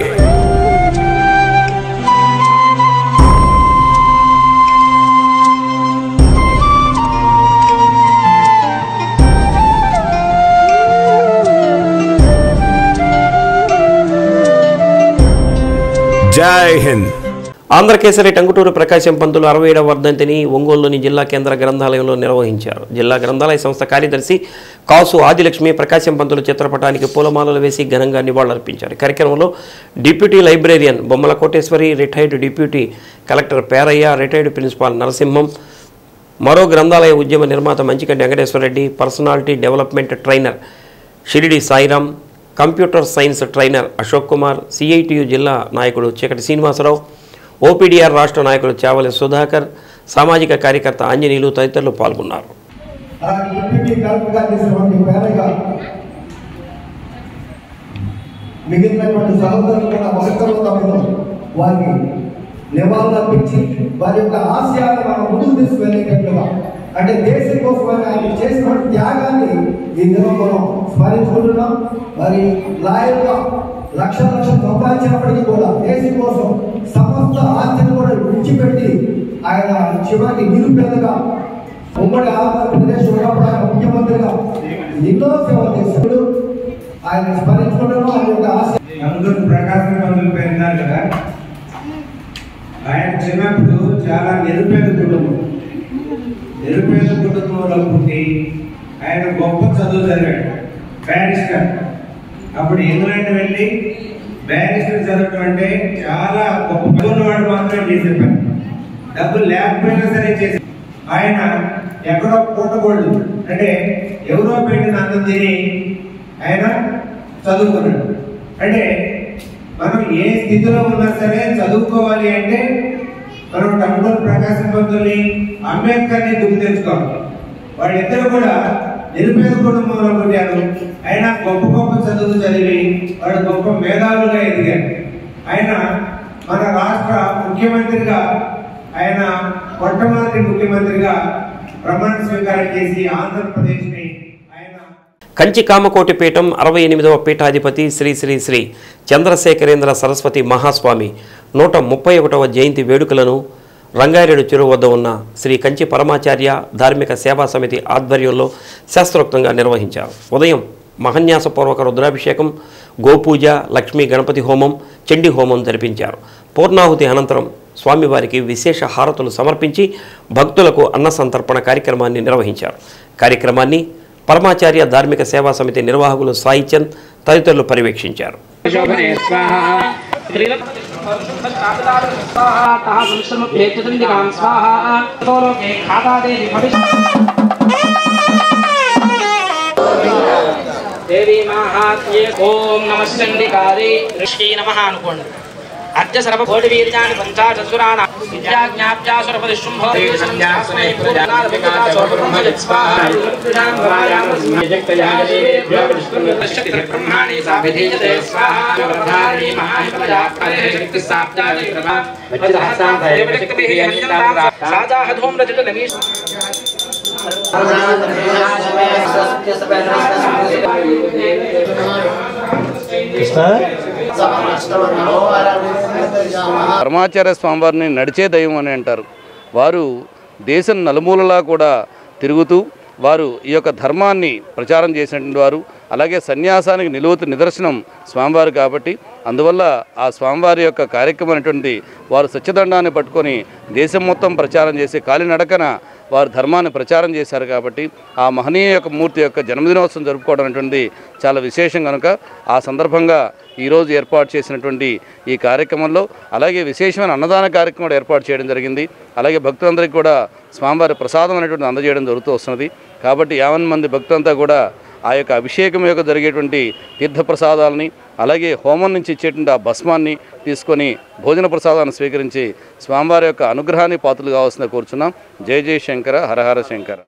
జై హింద్. ఆంధ్రకేసరి టంగుటూరి ప్రకాశం పంతులు 67వ వర్ధంతిని ఒంగోలులోని జిల్లా కేంద్ర గ్రంథాలయంలో నిర్వహించారు. జిల్లా గ్రంథాలయ సంస్థ కార్యదర్శి కాసు ఆదిలక్ష్మి ప్రకాశం పంతులు చిత్రపటానికి పూలమాలలు వేసి ఘనంగా నివాళులర్పించారు. కార్యక్రమంలో డిప్యూటీ లైబ్రేరియన్ బొమ్మల Koteswari, retired deputy collector Perayya, retired principal Narasimham, మరో గ్రంథాలయ ఉద్యమ నిర్మాత Manchikanti Venkateswara Reddy, personality development trainer Shirdi Sairam, computer science trainer Ashok Kumar, CITU జిల్లా నాయకుడు చీకటి శ్రీనివాసరావు, ఓపీడీఆర్ రాష్ట్ర నాయకుడు చావలి సుధాకర్, సామాజిక కార్యకర్త ఆంజనేయులు తదితరులు పాల్గొన్నారు. నివాళులర్పించి వారి యొక్క ఆశయాలను మనం ముందుకు తీసుకువెళ్ళేటట్లుగా, అంటే దేశం కోసమని ఆయన చేసినటువంటి త్యాగాన్ని ఈ దినం మనం స్మరించుకుంటున్నాం. మరి లాయర్గా లక్షల సంపాదించినప్పటికీ కూడా దేశం కోసం సమస్త ఆస్తిని కూడా విడిచిపెట్టి ఆయన చివరికి నిరుపేదగా ఉమ్మడి ఆంధ్రప్రదేశ్ ఉన్నప్పుడు ఆయన ముఖ్యమంత్రిగా ఎన్నో సేవలు చేశాడు. ఆయన స్మరించుకుంటున్నాం. ఆయన యొక్క ఆశ ప్రకాశం పంతులు పేరున్నారు కదా, ఆయన చిన్నప్పుడు చాలా నిరుపేద కుటుంబంలో పుట్టి ఆయన గొప్ప చదువు చదివాడు, బ్యారిస్టర్. అప్పుడు ఇంగ్లాండ్ వెళ్ళి బ్యారిస్టర్ చదవటం అంటే చాలా గొప్ప వాడు మాత్రమే చేసే పని, డబ్బులు లేకపోయినా సరే చేసే. ఆయన ఎక్కడో పూటగోళ్ళు అంటే ఎవరో పెట్టిన అన్నం తిని ఆయన చదువుకున్నాడు. అంటే మనం ఏ స్థితిలో ఉన్నా సరే చదువుకోవాలి అంటే మనం టంగుటూరి ప్రకాశం పంతుల్ని, అంబేద్కర్ని గుర్తు తెచ్చుకోవాలి. వాళ్ళిద్దరు కూడా నిరుపేద కుటుంబంలో పుట్టారు. ఆయన గొప్ప గొప్ప చదువు చదివి వాడు గొప్ప మేధావులుగా ఎదిగారు. ఆయన మన రాష్ట్ర ముఖ్యమంత్రిగా, ఆయన మొట్టమొదటి ముఖ్యమంత్రిగా ప్రమాణ స్వీకారం చేసి ఆంధ్రప్రదేశ్ని కంచి కామకోటి పీఠం 68వ పీఠాధిపతి శ్రీ శ్రీ శ్రీ చంద్రశేఖరేంద్ర సరస్వతి మహాస్వామి 131వ జయంతి వేడుకలను రంగారెడ్డి చెరువు వద్ద ఉన్న శ్రీ కంచి పరమాచార్య ధార్మిక సేవా సమితి ఆధ్వర్యంలో శాస్త్రోక్తంగా నిర్వహించారు. ఉదయం మహన్యాసపూర్వక రుద్రాభిషేకం, గోపూజ, లక్ష్మీ గణపతి హోమం, చండీ హోమం జరిపించారు. పూర్ణాహుతి అనంతరం స్వామివారికి విశేష హారతులు సమర్పించి భక్తులకు అన్న సంతర్పణ కార్యక్రమాన్ని నిర్వహించారు. కార్యక్రమాన్ని పరమాచార్య ధార్మిక సేవా సమితి నిర్వాహకులు సాయి చంద్ తదితరులు పర్యవేక్షించారు. దేవి మహాత్మ్యే ఓం నమస్కండికారి ఋషి నమః అనుకోండి. అర్జ సర్వ కోటి వీర్యాని పంచాశసురాణ విద్యాజ్ఞాప్యాసుర శుంభో సంధ్యాసనే పూర్ణాల వికటా సోబ్రహ్మజత్ స్వాహా రుద్రాం వాయామ సంయక్తయాగే విష్ణుశక్తి బ్రహ్మాణి సావిధీయతే స్వాహా వరధారిణి మహాహిమయా పరిశక్తి సాప్తాది ప్రభా వజ్రహసాం దేవశక్తిః అంజనాం సాజాహ ధూమ్రజిత నమీష్ పరమాచార్య స్వామివారిని నడిచే దైవం అని అంటారు. వారు దేశం నలుమూలలా కూడా తిరుగుతూ వారు ఈ యొక్క ధర్మాన్ని ప్రచారం చేసినటువంటి వారు. అలాగే సన్యాసానికి నిదర్శనం స్వామివారు కాబట్టి అందువల్ల ఆ స్వామివారి యొక్క కార్యక్రమం అనేటువంటి వారు సత్యదండాన్ని పట్టుకొని దేశం మొత్తం ప్రచారం చేసి కాలినడకన వారు ధర్మాన్ని ప్రచారం చేశారు కాబట్టి ఆ మహనీయ యొక్క మూర్తి యొక్క జన్మదినోత్సవం జరుపుకోవడం అనేటువంటిది చాలా విశేషం కనుక ఆ సందర్భంగా ఈరోజు ఏర్పాటు చేసినటువంటి ఈ కార్యక్రమంలో అలాగే విశేషమైన అన్నదాన కార్యక్రమం ఏర్పాటు చేయడం జరిగింది. అలాగే భక్తులందరికీ కూడా స్వామివారి ప్రసాదం అనేటువంటి అందజేయడం జరుగుతూ వస్తున్నది. కాబట్టి 50 మంది భక్తులంతా కూడా ఆ యొక్క అభిషేకం యొక్క జరిగేటువంటి తీర్థప్రసాదాలని అలాగే హోమం నుంచి ఇచ్చేటువంటి ఆ భస్మాన్ని తీసుకొని భోజన ప్రసాదాన్ని స్వీకరించి స్వామివారి యొక్క అనుగ్రహాన్ని పాత్రలు కావాల్సిందిగా కోరుచున్నాం. జయ జయ శంకర, హరహర శంకర.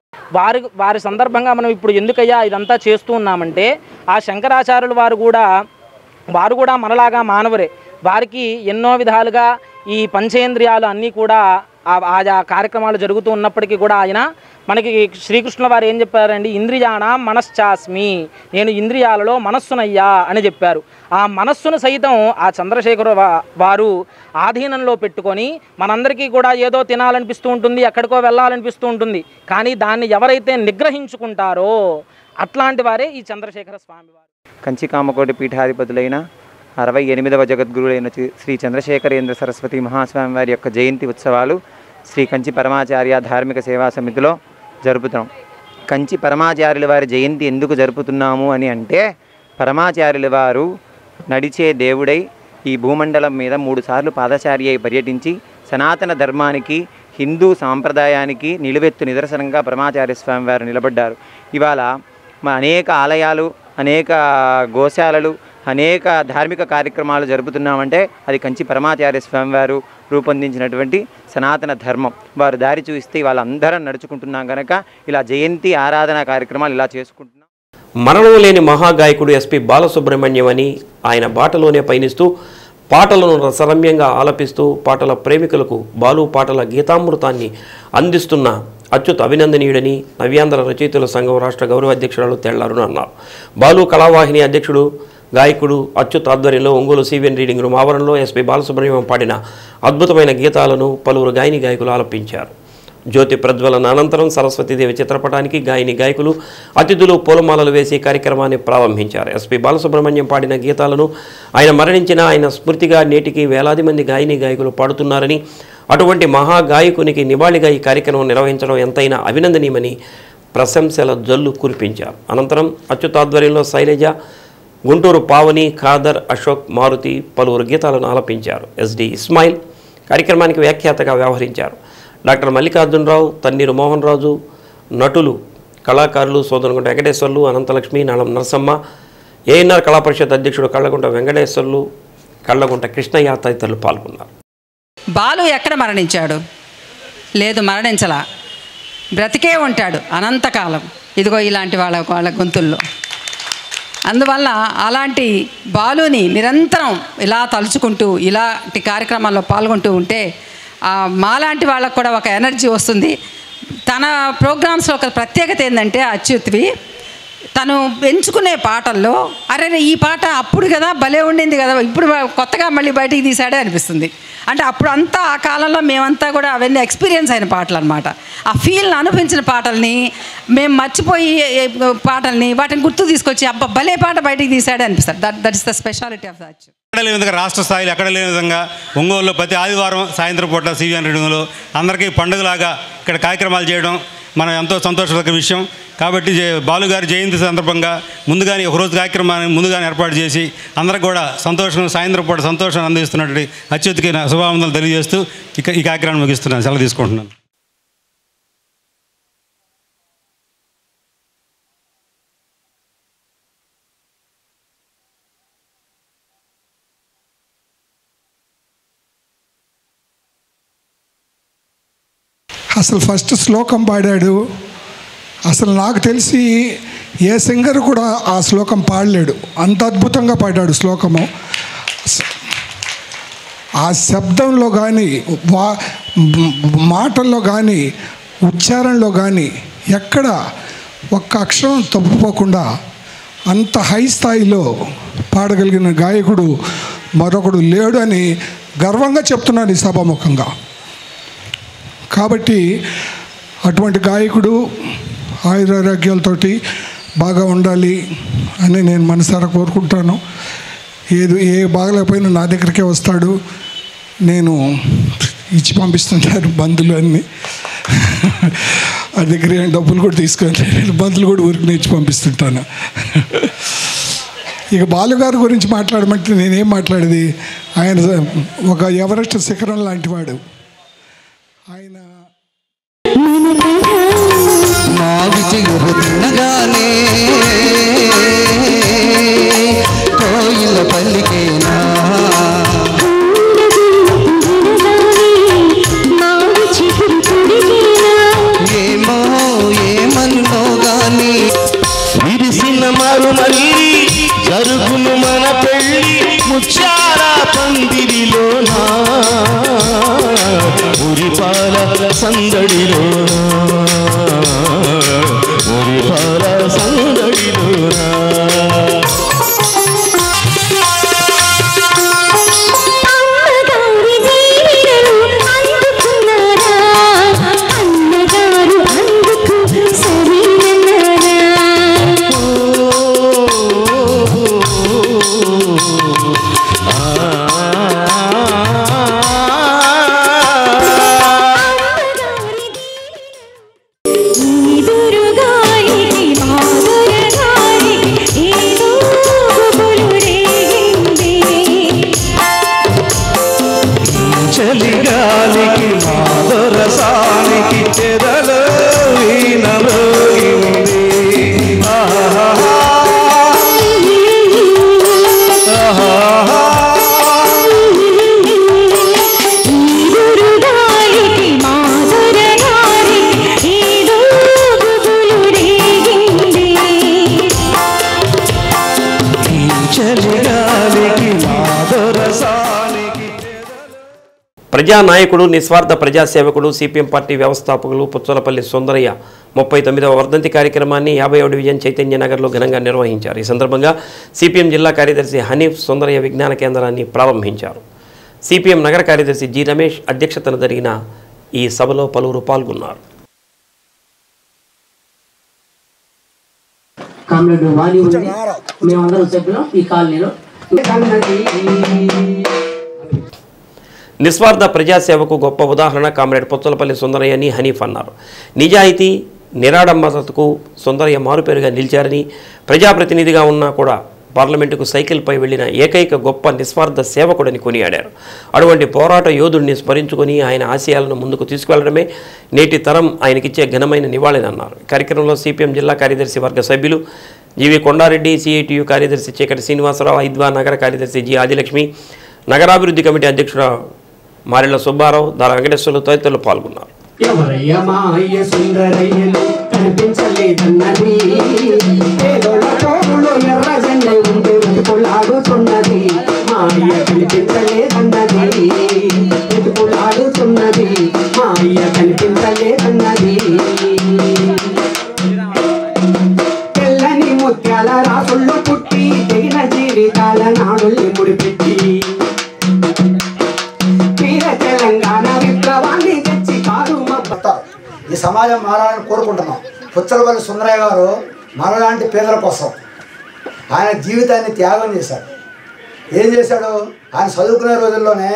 వారి సందర్భంగా మనం ఇప్పుడు ఎందుకయ్యా ఇదంతా చేస్తూ ఉన్నామంటే ఆ శంకరాచార్యులు వారు కూడా మనలాగా మానవురే. వారికి ఎన్నో విధాలుగా ఈ పంచేంద్రియాలు అన్నీ కూడా ఆ కార్యక్రమాలు జరుగుతూ ఉన్నప్పటికీ కూడా ఆయన మనకి శ్రీకృష్ణుల వారు ఏం చెప్పారండి, ఇంద్రియాణ మనశ్చాస్మి, నేను ఇంద్రియాలలో మనస్సునయ్యా అని చెప్పారు. ఆ మనస్సును సైతం ఆ చంద్రశేఖర వారు ఆధీనంలో పెట్టుకొని మనందరికీ కూడా ఏదో తినాలనిపిస్తూ ఉంటుంది, ఎక్కడికో వెళ్ళాలనిపిస్తూ ఉంటుంది. కానీ దాన్ని ఎవరైతే నిగ్రహించుకుంటారో అట్లాంటి వారే ఈ చంద్రశేఖర స్వామి వారు. కంచికామకోటి పీఠాధిపతులైన 68వ జగద్గురులైన శ్రీ చంద్రశేఖరేంద్ర సరస్వతి మహాస్వామి వారి యొక్క జయంతి ఉత్సవాలు శ్రీ కంచి పరమాచార్య ధార్మిక సేవా సమితిలో జరుపుతాం. కంచి పరమాచార్యుల వారి జయంతి ఎందుకు జరుపుతున్నాము అని అంటే, పరమాచార్యుల వారు నడిచే దేవుడై ఈ భూమండలం మీద 3 సార్లు పాదచారి అయి పర్యటించి సనాతన ధర్మానికి హిందూ సాంప్రదాయానికి నిలువెత్తు నిదర్శనంగా పరమాచార్య స్వామి వారు నిలబడ్డారు. ఇవాళ అనేక ఆలయాలు, అనేక గోశాలలు, అనేక ధార్మిక కార్యక్రమాలు జరుపుతున్నామంటే అది కంచి పరమాచార్య స్వామి వారు రూపొందించినటువంటి సనాతన ధర్మం. వారు దారి చూపిస్తే వాళ్ళందరం నడుచుకుంటున్నాం కనుక ఇలా జయంతి ఆరాధన కార్యక్రమాలు ఇలా చేసుకుంటున్నాం. మరణం లేని మహాగాయకుడు ఎస్పి బాలసుబ్రహ్మణ్యం అని ఆయన బాటలోనే పయనిస్తూ పాటలను రసరమ్యంగా ఆలపిస్తూ పాటల ప్రేమికులకు బాలు పాటల గీతామృతాన్ని అందిస్తున్న అచ్యుత్ అభినందనీయుడని నవ్యాంధ్ర రచయితల సంఘం రాష్ట్ర గౌరవ అధ్యక్షురాలు తెళ్లారును అన్నారు. బాలు కళావాహిని అధ్యక్షుడు గాయకుడు అచ్యుత్ ఆధ్వర్యంలో ఒంగోలు సివిఎన్ రీడింగ్ రూమ్ ఆవరణలో ఎస్పి బాలసుబ్రహ్మణ్యం పాడిన అద్భుతమైన గీతాలను పలువురు గాయని గాయకులు ఆలపించారు. జ్యోతి ప్రజ్వలన అనంతరం సరస్వతీదేవి చిత్రపటానికి గాయని గాయకులు అతిథులు పూలమాలలు వేసి కార్యక్రమాన్ని ప్రారంభించారు. ఎస్పి బాలసుబ్రహ్మణ్యం పాడిన గీతాలను ఆయన మరణించిన ఆయన స్మృతిగా నేటికి వేలాది మంది గాయని గాయకులు పాడుతున్నారని, అటువంటి మహాగాయకునికి నివాళిగా ఈ కార్యక్రమం నిర్వహించడం ఎంతైనా అభినందనీయమని ప్రశంసల జల్లు కురిపించారు. అనంతరం అచ్యుత్ ఆధ్వర్యంలో శైలజ, గుంటూరు పావని, ఖాదర్, అశోక్, మారుతి పలువురు గీతాలను ఆలపించారు. ఎస్డి ఇస్మాయిల్ కార్యక్రమానికి వ్యాఖ్యాతగా వ్యవహరించారు. డాక్టర్ మల్లికార్జునరావు, తన్నీరు మోహన్ రాజు, నటులు, కళాకారులు సోదరగుంట వెంకటేశ్వర్లు, అనంతలక్ష్మి, నాళం నరసమ్మ, ఏఎన్ఆర్ కళా పరిషత్ అధ్యక్షుడు కళ్ళగుంట వెంకటేశ్వర్లు, కళ్ళగుంట కృష్ణయ్య తదితరులు పాల్గొన్నారు. బాలు ఎక్కడ మరణించాడు? లేదు, మరణించలా, బ్రతికే ఉంటాడు అనంతకాలం. ఇదిగో ఇలాంటి వాళ్ళ గొంతుల్లో. అందువల్ల అలాంటి బాలుని నిరంతరం ఇలా తలుచుకుంటూ ఇలాంటి కార్యక్రమాల్లో పాల్గొంటూ ఉంటే మాలాంటి వాళ్ళకు కూడా ఒక ఎనర్జీ వస్తుంది. తన ప్రోగ్రామ్స్లో ఒక ప్రత్యేకత ఏంటంటే అచ్యుత్వి తను ఎంచుకునే పాటల్లో అరే ఈ పాట అప్పుడు కదా భలే ఉండింది కదా, ఇప్పుడు కొత్తగా మళ్ళీ బయటికి తీసాడే అనిపిస్తుంది. అంటే అప్పుడు అంతా ఆ కాలంలో మేమంతా కూడా అవన్నీ ఎక్స్పీరియన్స్ అయిన పాటలు అనమాట. ఆ ఫీల్ని అనుభవించిన పాటల్ని మేము మర్చిపోయి పాటల్ని వాటిని గుర్తు తీసుకొచ్చి అబ్బా భలే పాట బయటికి తీసాడే అనిపిస్తారు. That is the speciality of the Achyut. ఎక్కడ లేని విధంగా రాష్ట్ర స్థాయిలో ఎక్కడ లేని విధంగా ఒంగోలులో ప్రతి ఆదివారం సాయంత్రం పూట సివిఎన్ రీడింగ్లో అందరికీ పండుగలాగా ఇక్కడ కార్యక్రమాలు చేయడం మనం ఎంతో సంతోషకర విషయం. కాబట్టి బాలుగారి జయంతి సందర్భంగా ముందుగానే ఒకరోజు కార్యక్రమాన్ని ముందుగానే ఏర్పాటు చేసి అందరికి కూడా సాయంత్రం పూట సంతోషాన్ని అందిస్తున్నటువంటి అత్యుత్తమైన శుభావందనలు తెలియజేస్తూ ఈ కార్యక్రమాన్ని ముగిస్తున్నాను. సెలవు తీసుకుంటున్నాను. అసలు ఫస్ట్ శ్లోకం పాడాడు. అసలు నాకు తెలిసి ఏ సింగర్ కూడా ఆ శ్లోకం పాడలేడు, అంత అద్భుతంగా పాడాడు శ్లోకము. ఆ శబ్దంలో కానీ మాటల్లో కానీ ఉచ్చారణలో కానీ ఎక్కడ ఒక్క అక్షరం తప్పుపోకుండా అంత హై స్థాయిలో పాడగలిగిన గాయకుడు మరొకడు లేడు అని గర్వంగా చెప్తున్నాను ఈ సభాముఖంగా. కాబట్టి అటువంటి గాయకుడు ఆయురారోగ్యాలతోటి బాగా ఉండాలి అని నేను మనసారా కోరుకుంటాను. ఏ బాగలేకపోయినా నా దగ్గరికే వస్తాడు, నేను ఇచ్చి పంపిస్తుంటారు బంధువులు అన్నీ. ఆ దగ్గర ఏం డబ్బులు కూడా తీసుకొని బంధువులు కూడా ఊరికి ఇచ్చి పంపిస్తుంటాను. ఇక బాలుగారి గురించి మాట్లాడమంటే నేనేం మాట్లాడేది, ఆయన ఒక ఎవరెస్ట్ శిఖరం లాంటివాడు. ఆయన కోయిల పల్లికేనా ఏమో ఏమనునో గాని విరిసిన మరుమల్లి జరుగును మన పెళ్ళి ముచ్చార పందిరిలోనా ఉరిపాల సందడిలోనా ఉరిపాల సందడిలోనా ప్రజానాయకుడు, నిస్వార్థ ప్రజాసేవకుడు, సిపిఎం పార్టీ వ్యవస్థాపకులు పుచ్చలపల్లి సుందరయ్య 39వ వర్ధంతి కార్యక్రమాన్ని 50వ డివిజన్ చైతన్యనగర్లో ఘనంగా నిర్వహించారు. ఈ సందర్భంగా సిపిఎం జిల్లా కార్యదర్శి హనీఫ్ సుందరయ్య విజ్ఞాన కేంద్రాన్ని ప్రారంభించారు. సిపిఎం నగర కార్యదర్శి జి రమేష్ అధ్యక్షతన జరిగిన ఈ సభలో పలువురు పాల్గొన్నారు. నిస్వార్థ ప్రజాసేవకు గొప్ప ఉదాహరణ కామ్రేడ్ పుచ్చలపల్లి సుందరయ్య అని హనీఫ్ అన్నారు. నిజాయితీ, నిరాడంబరతకు సుందరయ్య మారుపేరుగా నిలిచారని, ప్రజాప్రతినిధిగా ఉన్నా కూడా పార్లమెంటుకు సైకిల్పై వెళ్లిన ఏకైక గొప్ప నిస్వార్థ సేవకుడని కొనియాడారు. అటువంటి పోరాట యోధుడిని స్మరించుకొని ఆయన ఆశయాలను ముందుకు తీసుకువెళ్లడమే నేటి తరం ఆయనకిచ్చే ఘనమైన నివాళినన్నారు. కార్యక్రమంలో సిపిఎం జిల్లా కార్యదర్శి వర్గ సభ్యులు జీవి కొండారెడ్డి, సిఐటియు కార్యదర్శి చీకటి శ్రీనివాసరావు, ఐద్వా నగర కార్యదర్శి జి ఆదిలక్ష్మి, నగరాభివృద్ధి కమిటీ అధ్యక్షుడు మారెళ్ల సుబ్బారావు, దార వెంకటేశ్వర్లు తదితరులు పాల్గొన్నారు. తెల్లని ముత్యాల రాసుళ్ళు పుట్టి తెగిన జీవితాల నాడుల్ని ముడిపెట్టి తెలంగాణ విప్లవాన్ని తెచ్చి కాదు. ఈ సమాజం మారాలని కోరుకుంటున్నాం. పుచ్చలపల్లి సుందరయ్య గారు మనలాంటి పేదల కోసం ఆయన జీవితాన్ని త్యాగం చేశాడు. ఏం చేశాడు? ఆయన చదువుకునే రోజుల్లోనే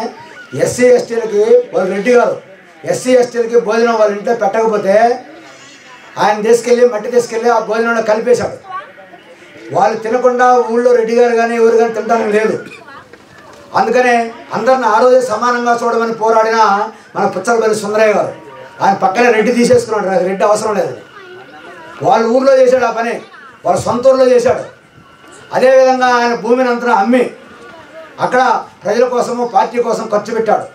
ఎస్సీ ఎస్టీలకి వాళ్ళు రెడ్డి గారు ఎస్సీ ఎస్టీలకి భోజనం వాళ్ళ ఇంట్లో పెట్టకపోతే ఆయన మట్టి తీసుకెళ్ళి ఆ భోజనంలో కలిపేశాడు. వాళ్ళు తినకుండా ఊళ్ళో రెడ్డి గారు కానీ ఎవరు కానీ తినడానికి లేదు. అందుకనే అందరిని ఆ రోజే సమానంగా చూడమని పోరాడిన మన పుచ్చలపల్లి సుందరయ్య గారు ఆయన పక్కనే రెడ్డి తీసేసుకున్నాడు. నాకు రెడ్డి అవసరం లేదు. వాళ్ళ ఊళ్ళో చేశాడు ఆ పని, వాళ్ళ సొంత ఊళ్ళో చేశాడు. అదేవిధంగా ఆయన భూమిని అంతా అమ్మి అక్కడ ప్రజల కోసము పార్టీ కోసం ఖర్చు పెట్టాడు.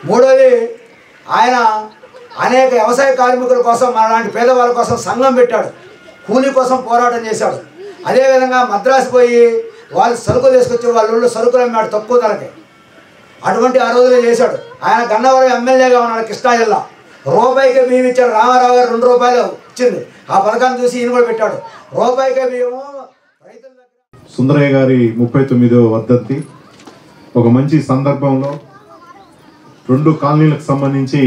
మూడోది ఆయన అనేక వ్యవసాయ కార్మికుల కోసం మనలాంటి పేదవాళ్ళ కోసం సంఘం పెట్టాడు, కూలీ కోసం పోరాటం చేశాడు. అదేవిధంగా మద్రాసు పోయి వాళ్ళు సరుకులు తీసుకొచ్చి వాళ్ళ ఊళ్ళో సరుకులు అమ్మాడు తక్కువ ధరకి. అటువంటి ఆ రోజులో చేశాడు. ఆయన గన్నవరం ఎమ్మెల్యేగా ఉన్నాడు కృష్ణా జిల్లా. రూపాయికే బియ్యం ఇచ్చాడు. రామారావు గారు 2 రూపాయలు ఇచ్చింది. ఆ పథకాన్ని చూసి ఈయన కూడా పెట్టాడు. రూపాయికే బియ్యము. సుందరయ్య గారి 39వ వర్ధంతి ఒక మంచి సందర్భంలో 2 కాలనీలకు సంబంధించి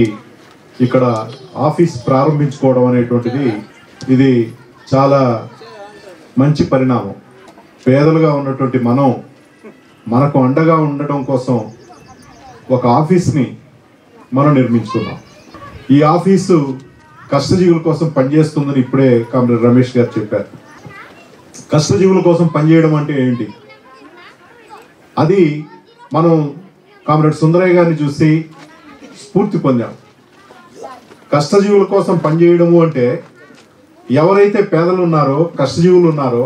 ఇక్కడ ఆఫీస్ ప్రారంభించుకోవడం అనేటువంటిది ఇది చాలా మంచి పరిణామం. పేదలుగా ఉన్నటువంటి మనకు అండగా ఉండడం కోసం ఒక ఆఫీస్ని మనం నిర్మించుకున్నాం. ఈ ఆఫీసు కష్టజీవుల కోసం పనిచేస్తుందని ఇప్పుడే కామ్రేడ్ రమేష్ గారు చెప్పారు. కష్టజీవుల కోసం పనిచేయడం అంటే ఏంటి? అది మనం కామ్రేడ్ సుందరయ్య గారిని చూసి స్ఫూర్తి పొందాం. కష్టజీవుల కోసం పనిచేయడము అంటే ఎవరైతే పేదలు ఉన్నారో కష్టజీవులు ఉన్నారో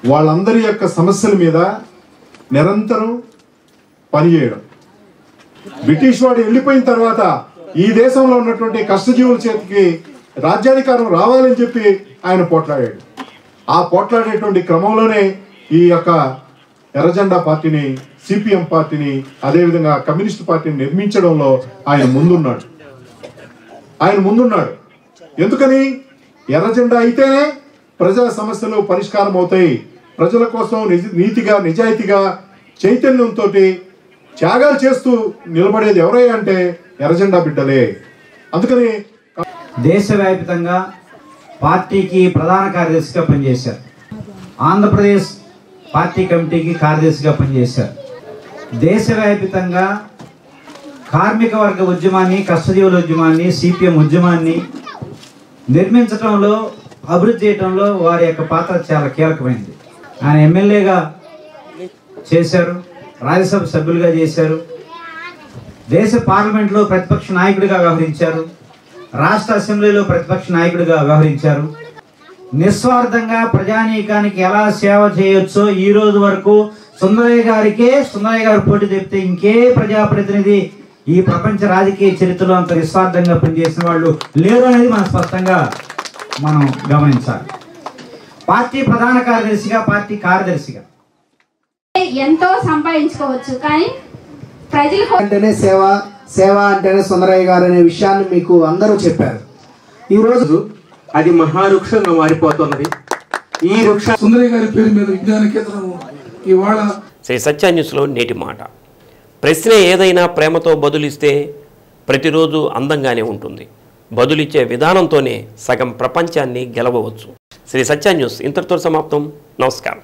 వాళ్ళందరి యొక్క సమస్యల మీద నిరంతరం పనిచేయడం. బ్రిటిష్ వాడు వెళ్ళిపోయిన తర్వాత ఈ దేశంలో ఉన్నటువంటి కష్టజీవుల చేతికి రాజ్యాధికారం రావాలని చెప్పి ఆయన పోట్లాడాడు. ఆ పోట్లాడేటువంటి క్రమంలోనే ఈ యొక్క ఎర్రజెండా పార్టీని, సిపిఎం పార్టీని, అదేవిధంగా కమ్యూనిస్ట్ పార్టీని నిర్మించడంలో ఆయన ముందున్నాడు. ఎందుకని? ఎర్రజెండా అయితేనే ప్రజా సమస్యలు పరిష్కారం అవుతాయి. ప్రజల కోసం నీతిగా నిజాయితీగా చైతన్యంతో త్యాగాలు చేస్తూ నిలబడేది ఎవరే అంటే ఎర్రజెండా బిడ్డలే. అందుకని దేశవ్యాప్తంగా పార్టీకి ప్రధాన కార్యదర్శిగా పనిచేశారు. ఆంధ్రప్రదేశ్ పార్టీ కమిటీకి కార్యదర్శిగా పనిచేశారు. దేశవ్యాప్తంగా కార్మిక వర్గ ఉద్యమాన్ని, కష్టజీవుల ఉద్యమాన్ని, సిపిఎం ఉద్యమాన్ని నిర్మించడంలో, అభివృద్ధి చేయడంలో వారి యొక్క పాత్ర చాలా కీలకమైంది. ఆయన ఎమ్మెల్యేగా చేశారు, రాజ్యసభ సభ్యులుగా చేశారు, దేశ పార్లమెంట్లో ప్రతిపక్ష నాయకుడిగా వ్యవహరించారు, రాష్ట్ర అసెంబ్లీలో ప్రతిపక్ష నాయకుడిగా వ్యవహరించారు. నిస్వార్థంగా ప్రజానీకానికి ఎలా సేవ చేయొచ్చో ఈ రోజు వరకు సుందరయ్య గారు పోటీ చెప్తే ఇంకే ప్రజాప్రతినిధి ఈ ప్రపంచ రాజకీయ చరిత్రలో అంత నిస్వార్థంగా పనిచేసిన వాళ్ళు లేరు అనేది మనం స్పష్టంగా గమనించాలి. పార్టీ ప్రధాన కార్యదర్శిగా, పార్టీ కార్యదర్శిగా ఎంతో సంపాదించుకోవచ్చు, కానీ ప్రజలకు అంటేనే సేవ అంటేనే సుందరయ్య గారు అనే విషయాన్ని మీకు అందరూ చెప్పారు. ఈ రోజు అది మహావృక్షంగా మారిపోతున్నది. ఈ వృక్ష సుందరయ్య గారి పేరు మీద విజ్ఞాన కేంద్రము ఇవాళ శ్రీ సత్య న్యూస్లో నేటి మాట. ప్రశ్న ఏదైనా ప్రేమతో బదులిస్తే ప్రతిరోజు అందంగానే ఉంటుంది. బదులిచ్చే విధానంతోనే సగం ప్రపంచాన్ని గెలవవచ్చు. శ్రీ సత్య న్యూస్ ఇంతటితో సమాప్తం. నమస్కారం.